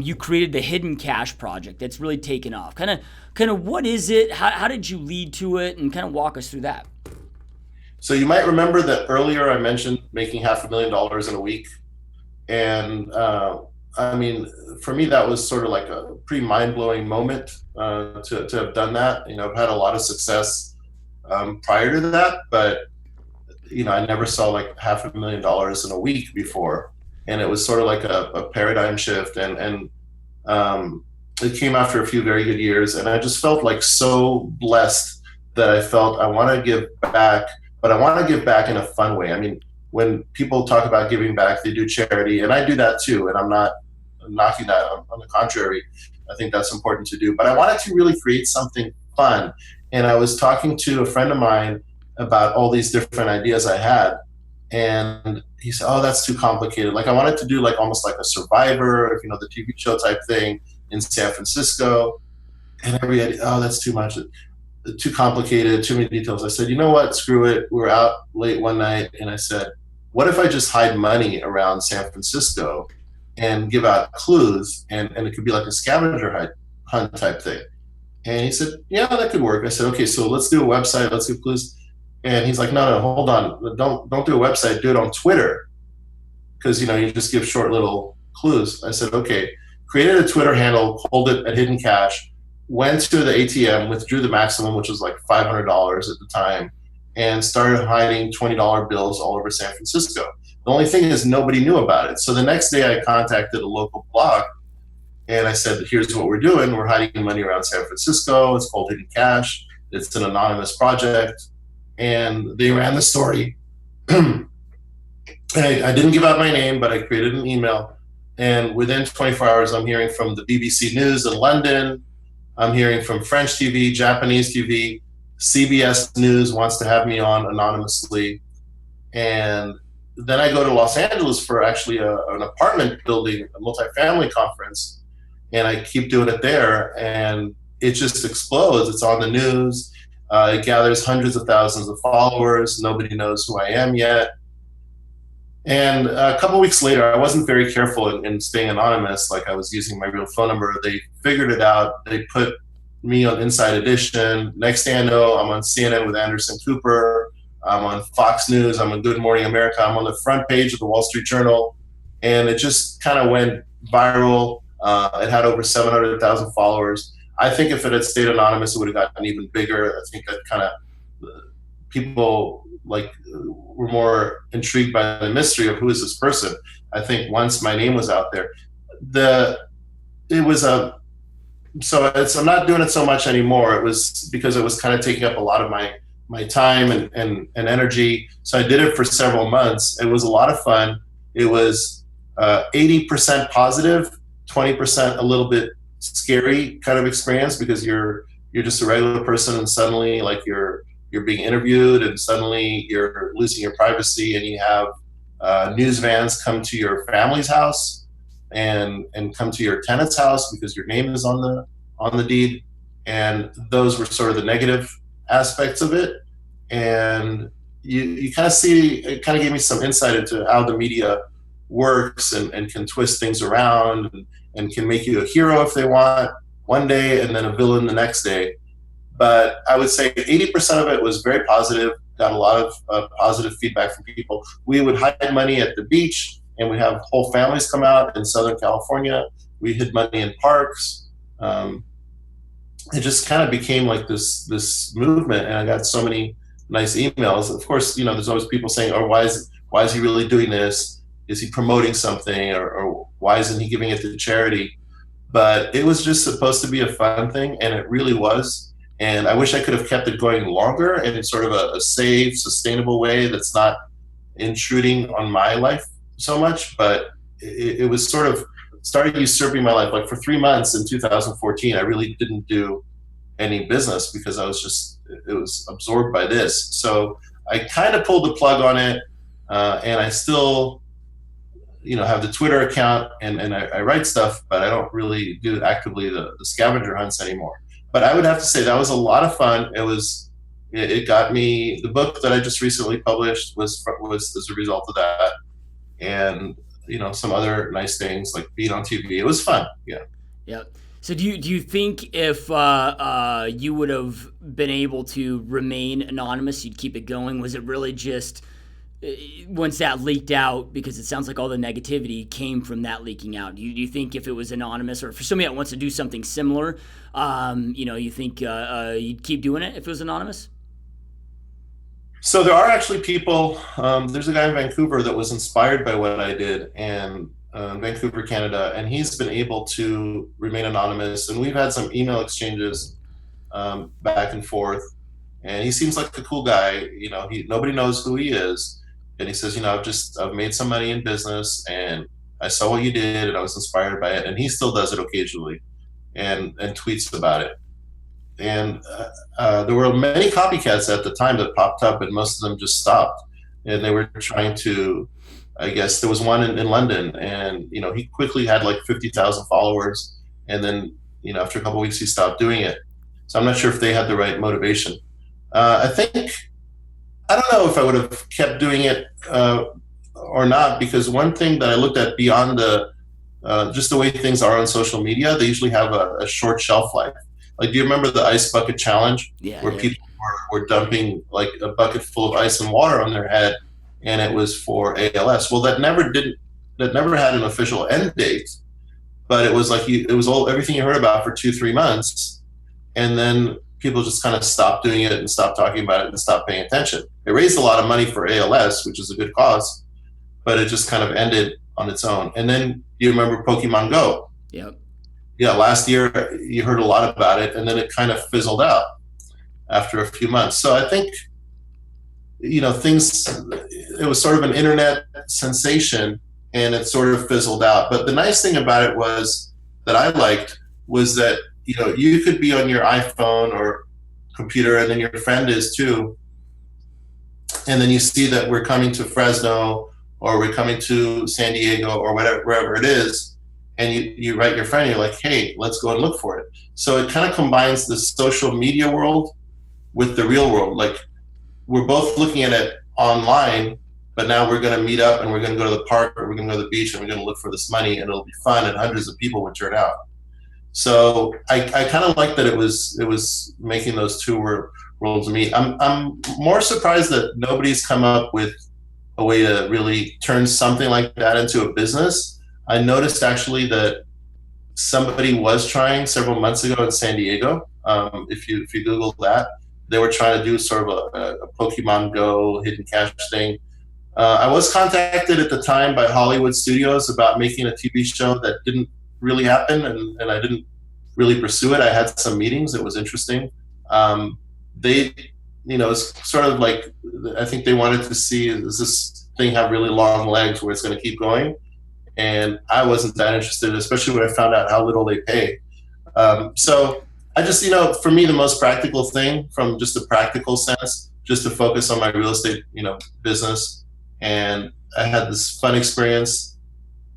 you created the Hidden Cash Project that's really taken off. Kind of what is it? How did you lead to it? And kind of walk us through that. So you might remember that earlier I mentioned making $500,000 in a week. And I mean, for me, that was sort of like a pretty mind-blowing moment to have done that. I've had a lot of success prior to that, but I never saw like $500,000 in a week before. And it was sort of like a paradigm shift. And it came after a few very good years. And I just felt like so blessed that I felt I want to give back, but I want to give back in a fun way. I mean, when people talk about giving back, they do charity, and I do that too. And I'm not knocking that. On the contrary, I think that's important to do. But I wanted to really create something fun. And I was talking to a friend of mine about all these different ideas I had. And he said, oh, that's too complicated. Like I wanted to do like almost like a Survivor, the TV show type thing in San Francisco. And every idea, oh, that's too much, too complicated, too many details. I said, you know what, screw it. We were out late one night and I said, what if I just hide money around San Francisco and give out clues, and it could be like a scavenger hunt type thing. And he said, yeah, that could work. I said, okay, so let's do a website, let's give clues. And he's like, no, hold on. Don't do a website, do it on Twitter. Because, you just give short little clues. I said, okay, created a Twitter handle, hold it at Hidden Cash, went to the ATM, withdrew the maximum, which was like $500 at the time, and started hiding $20 bills all over San Francisco. The only thing is nobody knew about it. So the next day I contacted a local blog and I said, here's what we're doing. We're hiding money around San Francisco. It's called Hidden Cash. It's an anonymous project. And they ran the story. I didn't give out my name, but I created an email. And within 24 hours, I'm hearing from the BBC News in London. I'm hearing from French TV, Japanese TV. CBS News wants to have me on anonymously. And then I go to Los Angeles for actually an apartment building, a multifamily conference. And I keep doing it there. And it just explodes. It's on the news. It gathers hundreds of thousands of followers. Nobody knows who I am yet. And a couple of weeks later, I wasn't very careful in staying anonymous, like I was using my real phone number. They figured it out. They put me on Inside Edition. Next thing I know, I'm on CNN with Anderson Cooper. I'm on Fox News. I'm on Good Morning America. I'm on the front page of the Wall Street Journal. And it just kind of went viral. It had over 700,000 followers. I think if it had stayed anonymous, it would have gotten even bigger. I think that kind of people like were more intrigued by the mystery of who is this person. I think once my name was out there, it was a I'm not doing it so much anymore. It was because it was kind of taking up a lot of my time and energy. So I did it for several months. It was a lot of fun. It was 80% positive, 20% a little bit scary kind of experience, because you're just a regular person and suddenly like you're being interviewed and suddenly you're losing your privacy, and you have news vans come to your family's house and come to your tenant's house because your name is on the deed. And those were sort of the negative aspects of it. And you kind of see, it kind of gave me some insight into how the media works and can twist things around and can make you a hero if they want one day and then a villain the next day. But I would say 80% of it was very positive. Got a lot of positive feedback from people. We would hide money at the beach, and we'd have whole families come out in Southern California. We hid money in parks. It just kind of became like this movement, and I got so many nice emails. Of course, there's always people saying, "Oh, why is he really doing this? Is he promoting something, or why isn't he giving it to charity?" But it was just supposed to be a fun thing, and it really was. And I wish I could have kept it going longer and in sort of a safe, sustainable way that's not intruding on my life so much. But it was sort of started usurping my life. Like for 3 months in 2014, I really didn't do any business because it was absorbed by this. So I kind of pulled the plug on it, and I still, have the Twitter account and I write stuff, but I don't really do actively the scavenger hunts anymore. But I would have to say that was a lot of fun. It got me, the book that I just recently published was as a result of that. And, some other nice things like being on TV. It was fun. Yeah. Yeah. So do you think if you would have been able to remain anonymous, you'd keep it going? Was it really just once that leaked out, because it sounds like all the negativity came from that leaking out? Do you think if it was anonymous, or for somebody that wants to do something similar, you think you'd keep doing it if it was anonymous? So there are actually people, there's a guy in Vancouver that was inspired by what I did, and Vancouver, Canada, and he's been able to remain anonymous. And we've had some email exchanges back and forth, and he seems like a cool guy. Nobody knows who he is. And he says, I've made some money in business, and I saw what you did, and I was inspired by it. And he still does it occasionally, and tweets about it. And there were many copycats at the time that popped up, and most of them just stopped. And they were trying to, I guess there was one in London, and he quickly had like 50,000 followers, and then after a couple of weeks he stopped doing it. So I'm not sure if they had the right motivation. I don't know if I would have kept doing it or not, because one thing that I looked at beyond just the way things are on social media, they usually have a short shelf life. Like, do you remember the ice bucket challenge? Yeah. Where people were dumping like a bucket full of ice and water on their head, and it was for ALS. Well, that never had an official end date, but it was like everything you heard about for 2-3 months, and then people just kind of stopped doing it and stopped talking about it and stopped paying attention. It raised a lot of money for ALS, which is a good cause, but it just kind of ended on its own. And then you remember Pokemon Go. Yep. Yeah, last year you heard a lot about it, and then it kind of fizzled out after a few months. So I think, it was sort of an internet sensation, and it sort of fizzled out. But the nice thing about it that I liked was that, you could be on your iPhone or computer, and then your friend is too. And then you see that we're coming to Fresno, or we're coming to San Diego, or wherever it is. And you write your friend, you're like, hey, let's go and look for it. So it kind of combines the social media world with the real world. Like, we're both looking at it online, but now we're going to meet up, and we're going to go to the park, or we're going to go to the beach, and we're going to look for this money, and it'll be fun, and hundreds of people would turn out. So I kind of like that it was making those two worlds meet. I'm more surprised that nobody's come up with a way to really turn something like that into a business. I noticed actually that somebody was trying several months ago in San Diego. If you Google that, they were trying to do sort of a Pokemon Go hidden cash thing. I was contacted at the time by Hollywood studios about making a TV show that didn't really happen, and I didn't really pursue it. I had some meetings. It was interesting. They, it's sort of like, I think they wanted to see, does this thing have really long legs where it's going to keep going? And I wasn't that interested, especially when I found out how little they pay. So I just, for me, the most practical thing from just a practical sense, just to focus on my real estate, business. And I had this fun experience,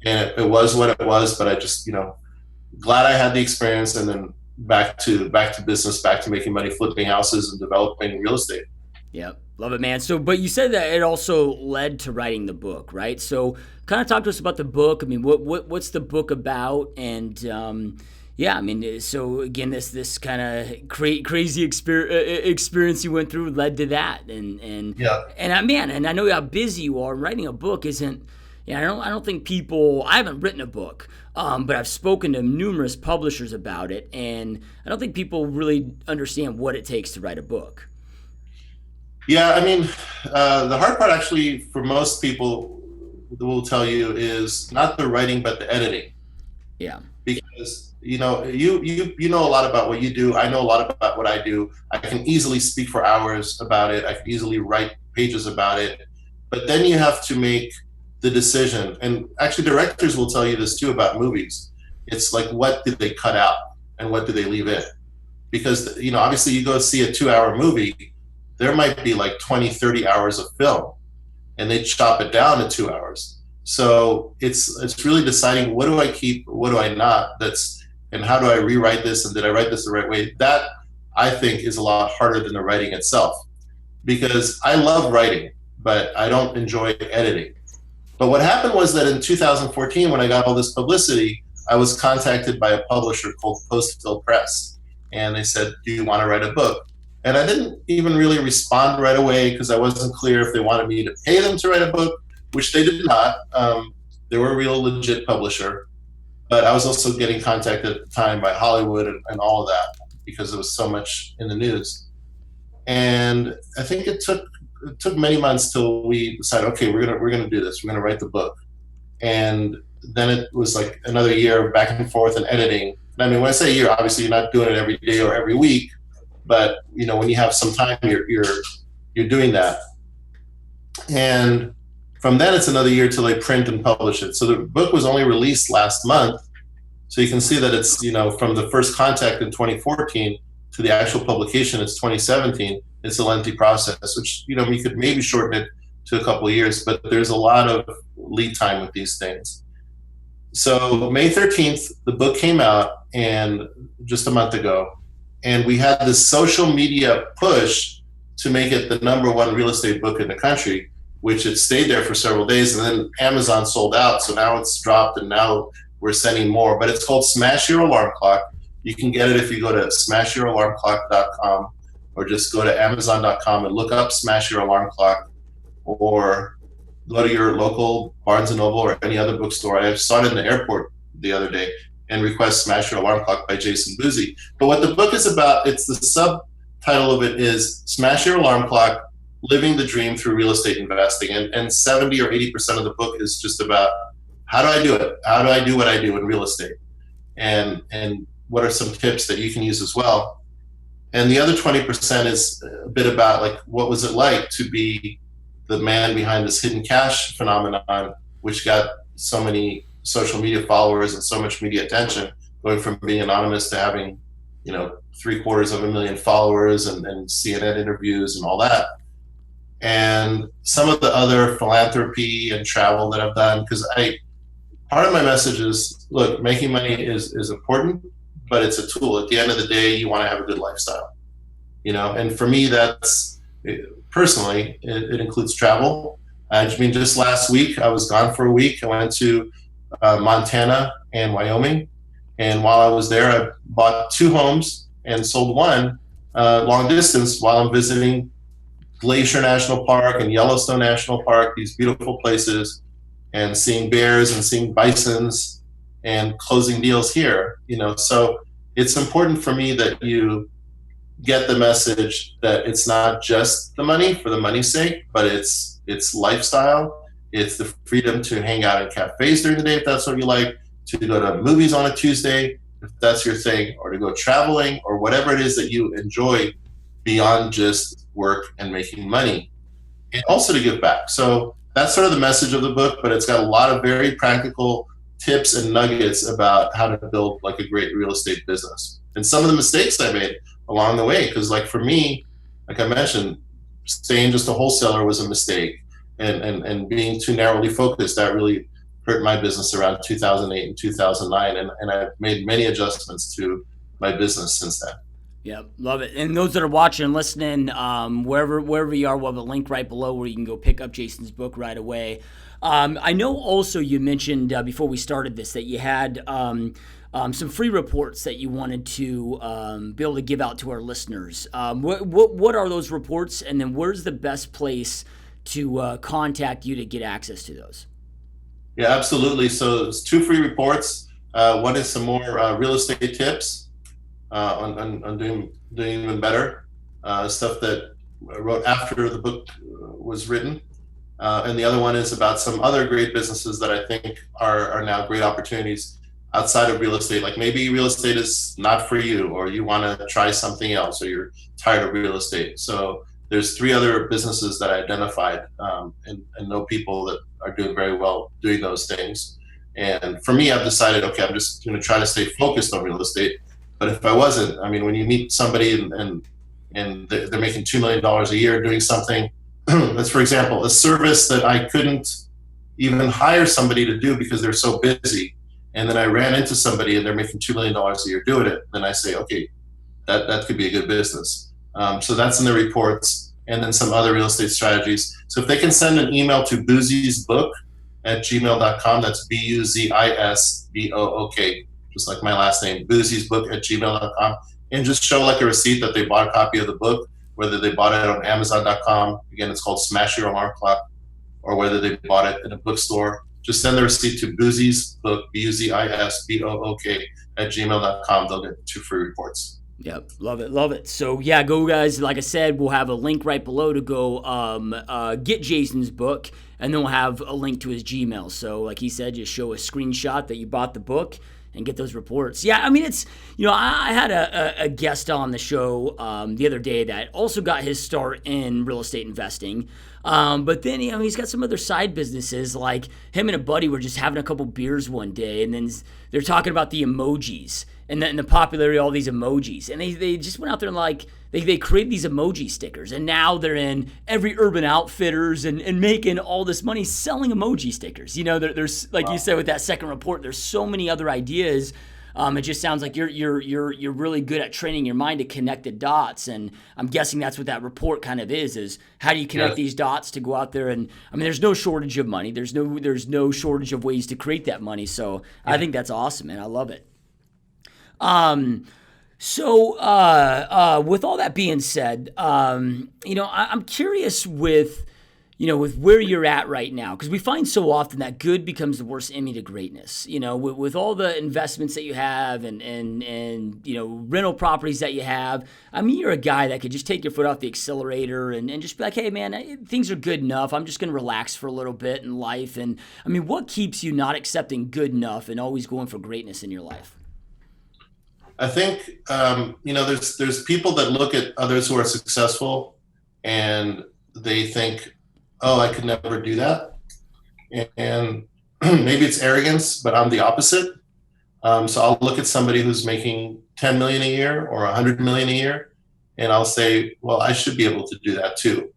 and it was what it was, but I just, glad I had the experience, and then back to business, back to making money, flipping houses and developing real estate. Yeah, love it, man. So, but you said that it also led to writing the book, right? So, kind of talk to us about the book. I mean, what's the book about? And yeah, I mean, so again, this kind of crazy experience you went through led to that, and yeah, and I know how busy you are. Writing a book isn't. Yeah, I don't think people. I haven't written a book, but I've spoken to numerous publishers about it, and I don't think people really understand what it takes to write a book. Yeah, I mean, the hard part actually for most people will tell you is not the writing, but the editing. Yeah. Because you know a lot about what you do. I know a lot about what I do. I can easily speak for hours about it. I can easily write pages about it. But then you have to make the decision. And actually, directors will tell you this too about movies. It's like, what did they cut out and what did they leave in? Because obviously, you go see a 2-hour movie, there might be like 20, 30 hours of film, and they chop it down to 2 hours. So it's really deciding, what do I keep, what do I not, and how do I rewrite this, and did I write this the right way? That, I think, is a lot harder than the writing itself, because I love writing, but I don't enjoy editing. But what happened was that in 2014, when I got all this publicity, I was contacted by a publisher called Post Hill Press, and they said, do you want to write a book? And I didn't even really respond right away, because I wasn't clear if they wanted me to pay them to write a book, which they did not. They were a real legit publisher. But I was also getting contacted at the time by Hollywood and all of that, because there was so much in the news. And I think it took many months till we decided, okay, we're gonna do this. We're gonna write the book. And then it was like another year of back and forth and editing. And I mean, when I say year, obviously you're not doing it every day or every week, but when you have some time, you're doing that. And from then it's another year till they print and publish it. So the book was only released last month. So you can see that it's, from the first contact in 2014 to the actual publication, it's 2017. It's a lengthy process, which, we could maybe shorten it to a couple of years, but there's a lot of lead time with these things. So May 13th, the book came out, and just a month ago, and we had this social media push to make it the #1 real estate book in the country, which it stayed there for several days, and then Amazon sold out. So now it's dropped, and now we're sending more, but it's called Smash Your Alarm Clock. You can get it if you go to smashyouralarmclock.com, or just go to amazon.com and look up Smash Your Alarm Clock, or go to your local Barnes & Noble or any other bookstore. I saw it in the airport the other day, and request Smash Your Alarm Clock by Jason Boozy. But what the book is about, it's the subtitle of it is Smash Your Alarm Clock, Living the Dream Through Real Estate Investing. And 70 or 80% of the book is just about, how do I do it? How do I do what I do in real estate? And what are some tips that you can use as well? And the other 20% is a bit about, like, what was it like to be the man behind this hidden cash phenomenon, which got so many social media followers and so much media attention, going from being anonymous to having, 750,000 followers and CNN interviews and all that. And some of the other philanthropy and travel that I've done, because part of my message is, look, making money is important, but it's a tool. At the end of the day, you want to have a good lifestyle, and for me, that's personally, it includes travel. I mean, just last week, I was gone for a week. I went to Montana and Wyoming. And while I was there, I bought 2 homes and sold one long distance while I'm visiting Glacier National Park and Yellowstone National Park, these beautiful places, and seeing bears and seeing bisons and closing deals here. So it's important for me that you get the message that it's not just the money for the money's sake, but it's lifestyle. It's the freedom to hang out in cafes during the day if that's what you like, to go to movies on a Tuesday if that's your thing, or to go traveling, or whatever it is that you enjoy beyond just work and making money, and also to give back. So that's sort of the message of the book, but it's got a lot of very practical tips and nuggets about how to build like a great real estate business and some of the mistakes I made along the way. Because like for me, like I mentioned, staying just a wholesaler was a mistake, and being too narrowly focused, that really hurt my business around 2008 and 2009. And I've made many adjustments to my business since then. Yeah, love it. And those that are watching and listening, wherever you are, we'll have a link right below where you can go pick up Jason's book right away. I know also you mentioned before we started this that you had some free reports that you wanted to be able to give out to our listeners. What are those reports, and then where's the best place to contact you to get access to those? Yeah, absolutely. So it's 2 free reports. One is some more real estate tips on doing even better, stuff that I wrote after the book was written. And the other one is about some other great businesses that I think are now great opportunities outside of real estate. Like maybe real estate is not for you, or you want to try something else, or you're tired of real estate. So there's 3 other businesses that I identified and know people that are doing very well doing those things. And for me, I've decided, okay, I'm just going to try to stay focused on real estate. But if I wasn't, I mean, when you meet somebody and they're making $2 million a year doing something, that's, for example, a service that I couldn't even hire somebody to do because they're so busy. And then I ran into somebody and they're making $2 million a year doing it. Then I say, okay, that could be a good business. So that's in the reports, and then some other real estate strategies. So if they can send an email to booziesbook@gmail.com, that's BUZISBOOK, just like my last name, booziesbook@gmail.com, and just show like a receipt that they bought a copy of the book, whether they bought it on Amazon.com, again, it's called Smash Your Alarm Clock, or whether they bought it in a bookstore. Just send the receipt to booziesbook, BUZISBOOK@gmail.com. They'll get 2 free reports. Yep, love it, love it. So yeah, go guys. Like I said, we'll have a link right below to go get Jason's book, and then we'll have a link to his Gmail. So like he said, just show a screenshot that you bought the book and get those reports. Yeah, I mean, it's, I had a guest on the show the other day that also got his start in real estate investing. But then, he's got some other side businesses. Like him and a buddy were just having a couple beers one day, and then they're talking about the emojis and the popularity of all these emojis. And they just went out there and like, they created these emoji stickers, and now they're in every Urban Outfitters and making all this money selling emoji stickers. There's like you said with that second report, there's so many other ideas. It just sounds like you're really good at training your mind to connect the dots, and I'm guessing that's what that report kind of is how do you connect these dots to go out there, and I mean, there's no shortage of money. There's no shortage of ways to create that money. So I think that's awesome, man. I love it. So with all that being said, I'm curious with where you're at right now, because we find so often that good becomes the worst enemy to greatness. With all the investments that you have and rental properties that you have, I mean, you're a guy that could just take your foot off the accelerator and just be like, hey, man, things are good enough. I'm just going to relax for a little bit in life. And I mean, what keeps you not accepting good enough and always going for greatness in your life? I think, there's people that look at others who are successful and they think, oh, I could never do that. And maybe it's arrogance, but I'm the opposite. So I'll look at somebody who's making 10 million a year or 100 million a year, and I'll say, well, I should be able to do that too.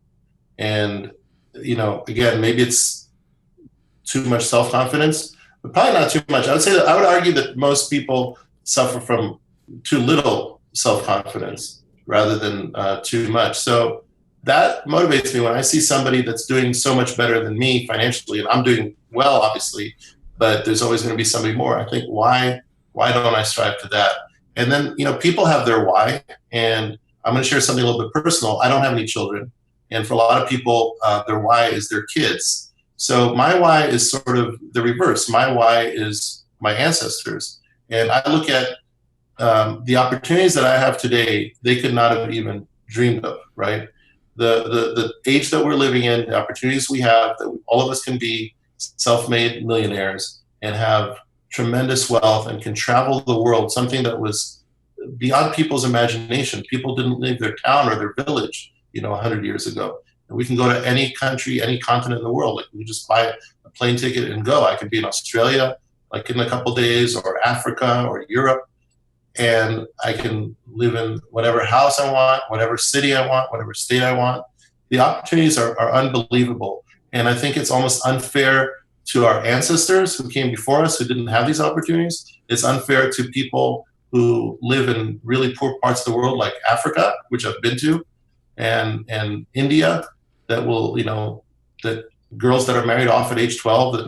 And, again, maybe it's too much self-confidence, but probably not too much. I would argue that most people suffer from too little self-confidence rather than too much. So that motivates me when I see somebody that's doing so much better than me financially, and I'm doing well, obviously, but there's always going to be somebody more. I think, why don't I strive to that? And then, people have their why, and I'm going to share something a little bit personal. I don't have any children, and for a lot of people, their why is their kids. So my why is sort of the reverse. My why is my ancestors. And I look at the opportunities that I have today, they could not have even dreamed of, right? The age that we're living in, the opportunities we have, that all of us can be self-made millionaires and have tremendous wealth and can travel the world, something that was beyond people's imagination. People didn't leave their town or their village, 100 years ago. And we can go to any country, any continent in the world. Like, we just buy a plane ticket and go. I could be in Australia, like in a couple of days, or Africa or Europe. And I can live in whatever house I want, whatever city I want, whatever state I want. The opportunities are unbelievable. And I think it's almost unfair to our ancestors who came before us, who didn't have these opportunities. It's unfair to people who live in really poor parts of the world, like Africa, which I've been to, and India, that girls that are married off at age 12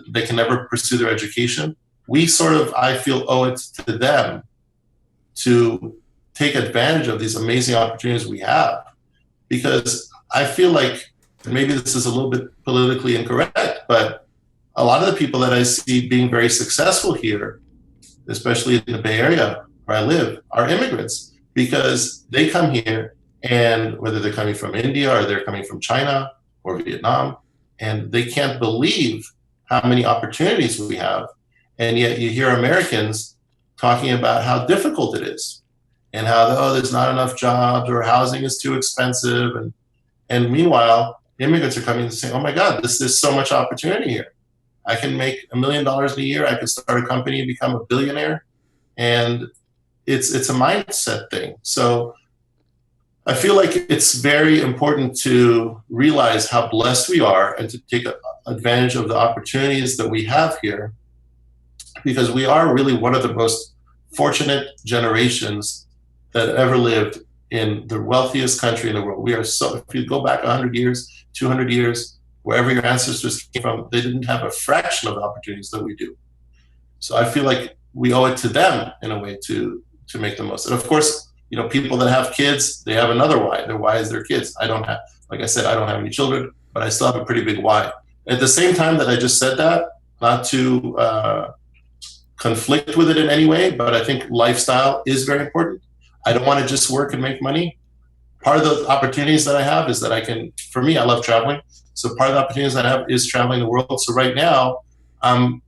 they can never pursue their education. We sort of, I feel, owe it to them to take advantage of these amazing opportunities we have. Because I feel like, maybe this is a little bit politically incorrect, but a lot of the people that I see being very successful here, especially in the Bay Area where I live, are immigrants, because they come here, and whether they're coming from India or they're coming from China or Vietnam, and they can't believe how many opportunities we have. And yet you hear Americans talking about how difficult it is, and how, there's not enough jobs, or housing is too expensive. And meanwhile, immigrants are coming and saying, oh my God, there's so much opportunity here. I can make $1 million a year. I could start a company and become a billionaire. And it's a mindset thing. So I feel like it's very important to realize how blessed we are, and to take advantage of the opportunities that we have here, because we are really one of the most fortunate generations that ever lived in the wealthiest country in the world. We are so, if you go back 100 years, 200 years, wherever your ancestors came from, they didn't have a fraction of the opportunities that we do. So I feel like we owe it to them, in a way, to make the most. And of course, people that have kids, they have another why. Their why is their kids. I don't have, like I said, I don't have any children, but I still have a pretty big why. At the same time that I just said that, not to conflict with it in any way, but I think lifestyle is very important. I don't want to just work and make money. Part of the opportunities that I have is that for me, I love traveling. So part of the opportunities I have is traveling the world. So right now, I'm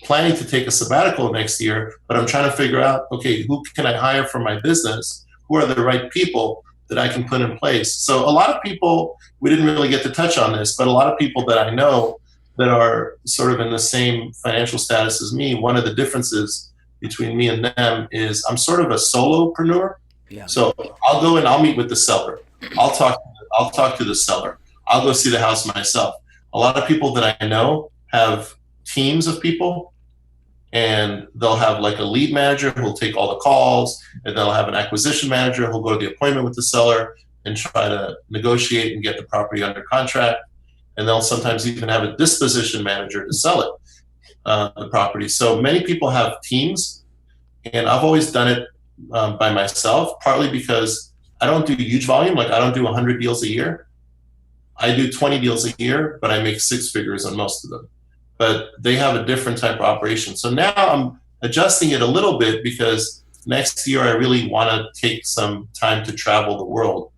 planning to take a sabbatical next year, but I'm trying to figure out, okay, who can I hire for my business? Who are the right people that I can put in place? So a lot of people, we didn't really get to touch on this, but a lot of people that I know that are sort of in the same financial status as me, one of the differences between me and them is I'm sort of a solopreneur. Yeah. So I'll go and I'll meet with the seller. I'll talk to the seller. I'll go see the house myself. A lot of people that I know have teams of people, and they'll have like a lead manager who'll take all the calls, and they'll have an acquisition manager who'll go to the appointment with the seller and try to negotiate and get the property under contract. And they'll sometimes even have a disposition manager to sell it, the property. So many people have teams, and I've always done it by myself, partly because I don't do huge volume. Like, I don't do 100 deals a year. I do 20 deals a year, but I make 6 figures on most of them. But they have a different type of operation. So now I'm adjusting it a little bit, because next year I really want to take some time to travel the world,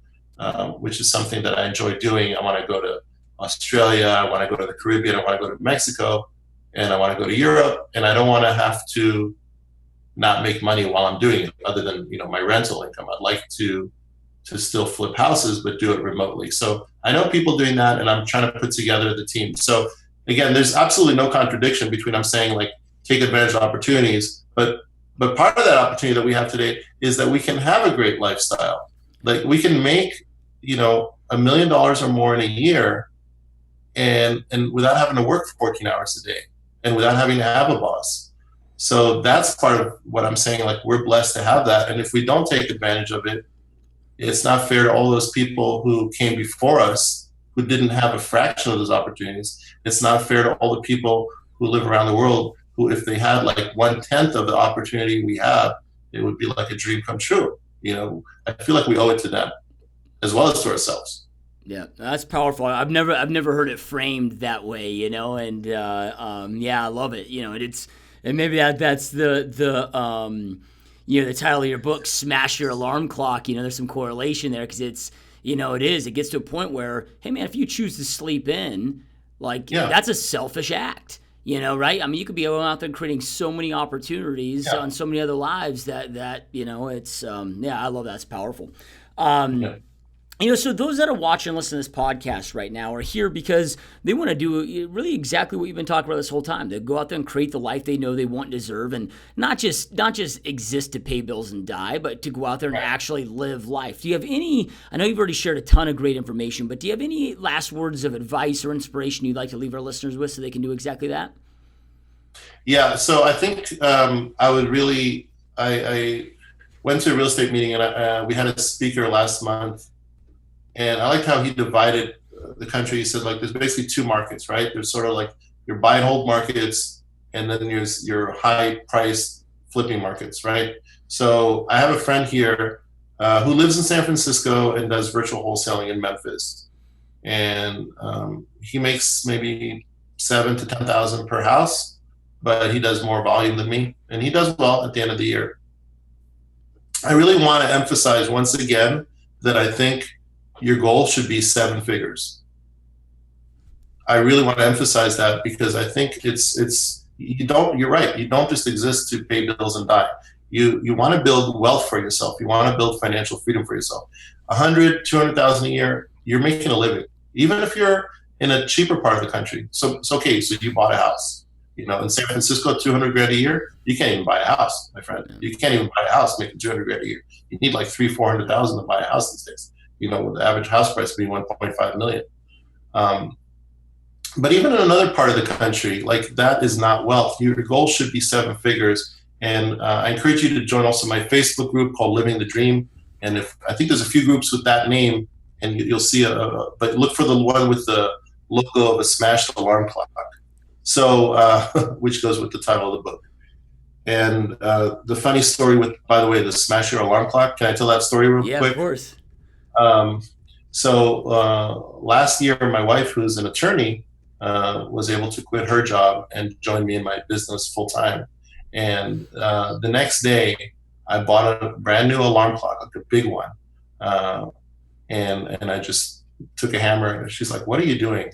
which is something that I enjoy doing. I want to go to Australia, I want to go to the Caribbean, I want to go to Mexico, and I want to go to Europe. And I don't want to have to not make money while I'm doing it, other than my rental income. I'd like to still flip houses, but do it remotely. So I know people doing that, and I'm trying to put together the team. So again, there's absolutely no contradiction between I'm saying, like, take advantage of opportunities, but part of that opportunity that we have today is that we can have a great lifestyle. Like, we can make $1 million or more in a year, and without having to work 14 hours a day, and without having to have a boss. So that's part of what I'm saying. Like, we're blessed to have that, and if we don't take advantage of it, it's not fair to all those people who came before us who didn't have a fraction of those opportunities. It's not fair to all the people who live around the world who, if they had like 1/10 of the opportunity we have, it would be like a dream come true. I feel like we owe it to them as well as to ourselves. Yeah, that's powerful. I've never heard it framed that way, and yeah, I love it. And maybe that's the title of your book, "Smash Your Alarm Clock." There's some correlation there because it gets to a point where, hey man, if you choose to sleep in, like Yeah, that's a selfish act. Right? I mean, you could be going out there creating so many opportunities yeah, on so many other lives that it's yeah, I love that. It's powerful. Um, yeah. so those that are watching and listening to this podcast right now are here because they want to do really exactly what you've been talking about this whole time. They go out there and create the life they know they want and deserve, and not just exist to pay bills and die, but to go out there and Right. actually live life. Do you have any? I know you've already shared a ton of great information, but do you have any last words of advice or inspiration you'd like to leave our listeners with so they can do exactly that? Yeah. So I think I would really. I went to a real estate meeting, and we had a speaker last month, and I liked how he divided the country. He said like there's basically two markets, right? There's sort of like your buy and hold markets, and then there's your high price flipping markets, right? So I have a friend here who lives in San Francisco and does virtual wholesaling in Memphis, and he makes maybe 7 to 10,000 per house, but he does more volume than me, and he does well at the end of the year. I really want to emphasize once again that I think your goal should be 7 figures. I really want to emphasize that because I think you're right. You don't just exist to pay bills and die. You want to build wealth for yourself. You want to build financial freedom for yourself. 100, 200,000 a year, you're making a living. Even if you're in a cheaper part of the country. So it's okay. So you bought a house, in San Francisco, 200 grand a year, you can't even buy a house, my friend. You can't even buy a house making 200 grand a year. You need like 400,000 to buy a house these days, with the average house price being 1.5 million. But even in another part of the country, like that is not wealth. Your goal should be 7 figures. And I encourage you to join also my Facebook group called Living the Dream. And I think there's a few groups with that name, and you'll see but look for the one with the logo of a smashed alarm clock. So, which goes with the title of the book. And the funny story by the way, the smash your alarm clock. Can I tell that story real Yeah, quick? of course. Um, last year, my wife, who's an attorney, was able to quit her job and join me in my business full time. And the next day, I bought a brand new alarm clock, like a big one, and I just took a hammer. And she's like, "What are you doing?"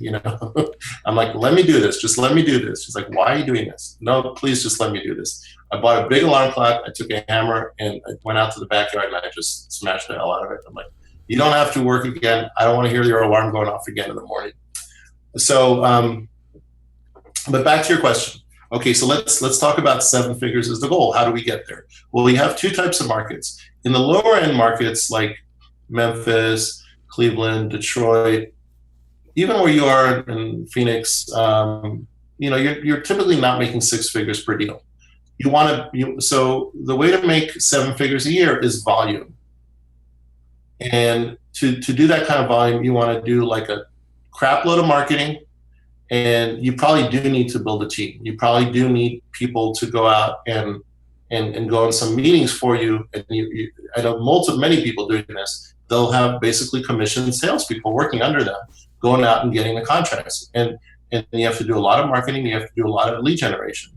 I'm like, "Let me do this. Just let me do this." She's like, "Why are you doing this?" "No, please, just let me do this." I bought a big alarm clock. I took a hammer and I went out to the backyard and I just smashed the hell out of it. I'm like, "You don't have to work again. I don't want to hear your alarm going off again in the morning." So, but back to your question. Okay, so let's talk about 7 figures as the goal. How do we get there? Well, we have two types of markets. In the lower end markets like Memphis, Cleveland, Detroit, even where you are in Phoenix, you're typically not making 6 figures per deal. So the way to make 7 figures a year is volume. And to do that kind of volume, you want to do like a crap load of marketing, and you probably do need to build a team. You probably do need people to go out and go on some meetings for you. And I know many people doing this. They'll have basically commissioned salespeople working under them, going out and getting the contracts. And you have to do a lot of marketing. You have to do a lot of lead generation.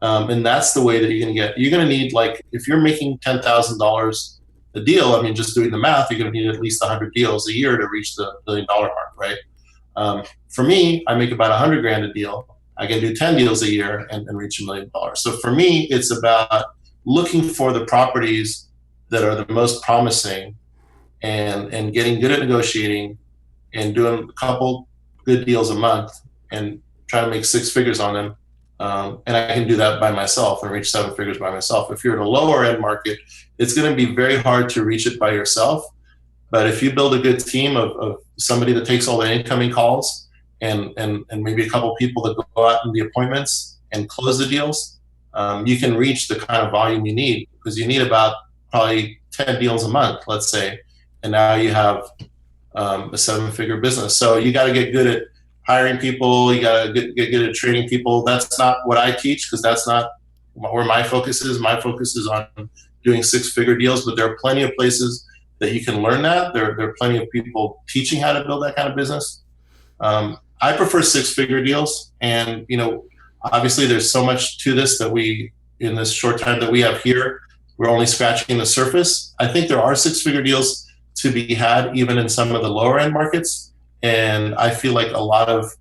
And that's the way that you're going to need, like, if you're making $10,000 a deal, I mean, just doing the math, you're going to need at least 100 deals a year to reach the $1 billion mark, right? For me, I make about 100 grand a deal. I can do 10 deals a year and reach $1 million. So for me, it's about looking for the properties that are the most promising and getting good at negotiating and doing a couple good deals a month and trying to make 6 figures on them. And I can do that by myself and reach 7 figures by myself. If you're in a lower end market, it's going to be very hard to reach it by yourself. But if you build a good team of somebody that takes all the incoming calls and maybe a couple people that go out in the appointments and close the deals, you can reach the kind of volume you need, because you need about probably 10 deals a month, let's say. And now you have a 7-figure business. So you got to get good at hiring people. You got to get good at training people. That's not what I teach, because that's not where my focus is. My focus is on doing 6-figure deals, but there are plenty of places that you can learn that. There are plenty of people teaching how to build that kind of business. I prefer six-figure deals, and obviously there's so much to this that in this short time that we have here, we're only scratching the surface. I think there are six-figure deals to be had even in some of the lower end markets, and I feel like a lot of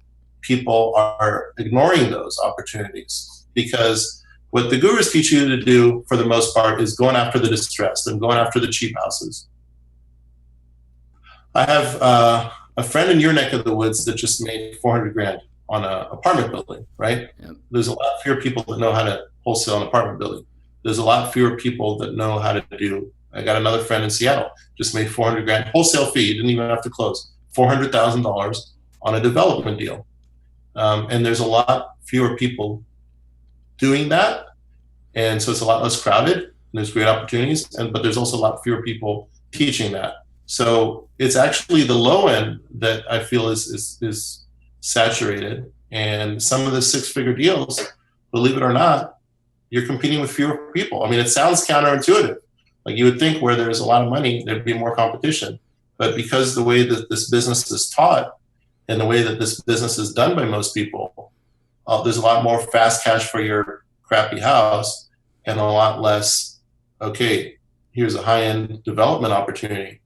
people are ignoring those opportunities, because what the gurus teach you to do for the most part is going after the distressed and going after the cheap houses. I have a friend in your neck of the woods that just made 400 grand on an apartment building, right? Yep. There's a lot fewer people that know how to wholesale an apartment building. There's a lot fewer people that know how to do. I got another friend in Seattle, just made 400 grand wholesale fee, didn't even have to close, $400,000 on a development deal. And there's a lot fewer people doing that. And so it's a lot less crowded, and there's great opportunities, but there's also a lot fewer people teaching that. So it's actually the low end that I feel is saturated. And some of the six-figure deals, believe it or not, you're competing with fewer people. I mean, it sounds counterintuitive. Like, you would think where there's a lot of money, there'd be more competition. But because the way that this business is taught and the way that this business is done by most people, there's a lot more fast cash for your crappy house and a lot less, okay, here's a high-end development opportunity.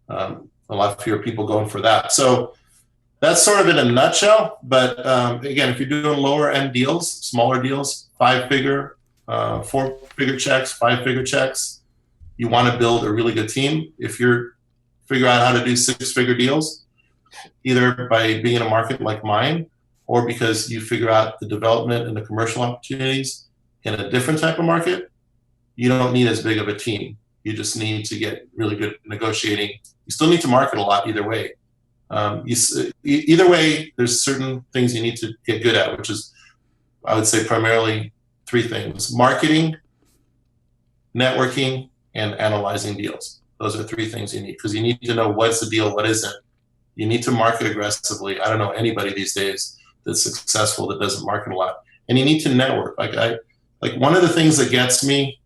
A lot fewer people going for that. So that's sort of in a nutshell. But again, if you're doing lower end deals, smaller deals, 5-figure, 4-figure checks, 5-figure checks, you want to build a really good team. If you're figure out how to do 6-figure deals, either by being in a market like mine, or because you figure out the development and the commercial opportunities in a different type of market, you don't need as big of a team. You just need to get really good at negotiating. You still need to market a lot either way. Either way, there's certain things you need to get good at, which is, I would say, primarily 3 things: marketing, networking, and analyzing deals. Those are 3 things you need, because you need to know what's the deal, what isn't. You need to market aggressively. I don't know anybody these days that's successful that doesn't market a lot. And you need to network. Like one of the things that gets me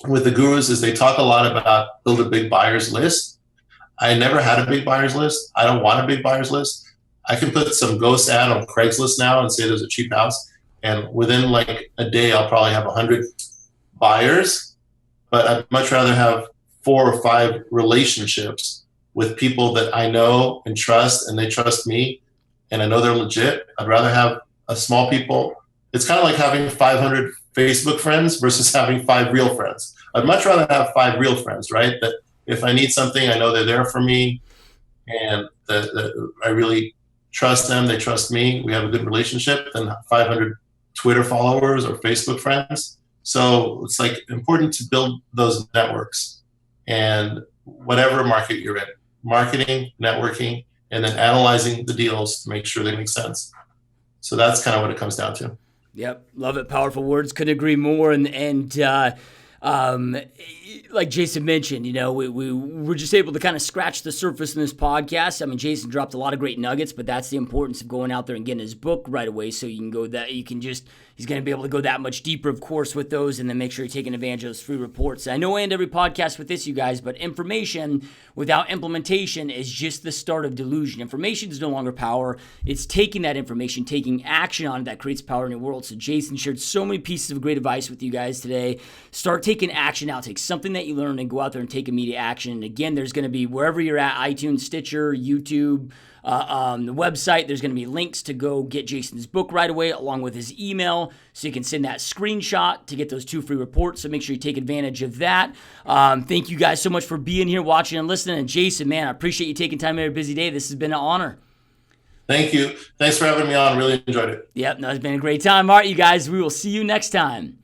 with the gurus is they talk a lot about build a big buyer's list. I never had a big buyer's list. I don't want a big buyer's list. I can put some ghost ad on Craigslist now and say there's a cheap house, and within like a day, I'll probably have 100 buyers. But I'd much rather have 4 or 5 relationships with people that I know and trust, and they trust me, and I know they're legit. I'd rather have a small people. It's kind of like having 500 Facebook friends versus having 5 real friends. I'd much rather have 5 real friends, right? That if I need something, I know they're there for me, and that I really trust them. They trust me. We have a good relationship, than 500 Twitter followers or Facebook friends. So it's like important to build those networks, and whatever market you're in, marketing, networking, and then analyzing the deals to make sure they make sense. So that's kind of what it comes down to. Yep. Love it. Powerful words. Couldn't agree more. And like Jason mentioned, we're just able to kind of scratch the surface in this podcast. I mean, Jason dropped a lot of great nuggets, but that's the importance of going out there and getting his book right away. So he's going to be able to go that much deeper, of course, with those, and then make sure you're taking advantage of those free reports. I know I end every podcast with this, you guys, but information without implementation is just the start of delusion. Information is no longer power. It's taking that information, taking action on it, that creates power in your world. So Jason shared so many pieces of great advice with you guys today. Start taking action now. Take something that you learned and go out there and take immediate action. And again, there's going to be, wherever you're at, iTunes, Stitcher, YouTube, the website, there's going to be links to go get Jason's book right away, along with his email, so you can send that screenshot to get those 2 free reports. So make sure you take advantage of that. Thank you guys so much for being here, watching and listening. And Jason, man, I appreciate you taking time out of your busy day. This has been an honor. Thank you. Thanks for having me on. Really enjoyed it. Yep, no, it's been a great time. All right, you guys, we will see you next time.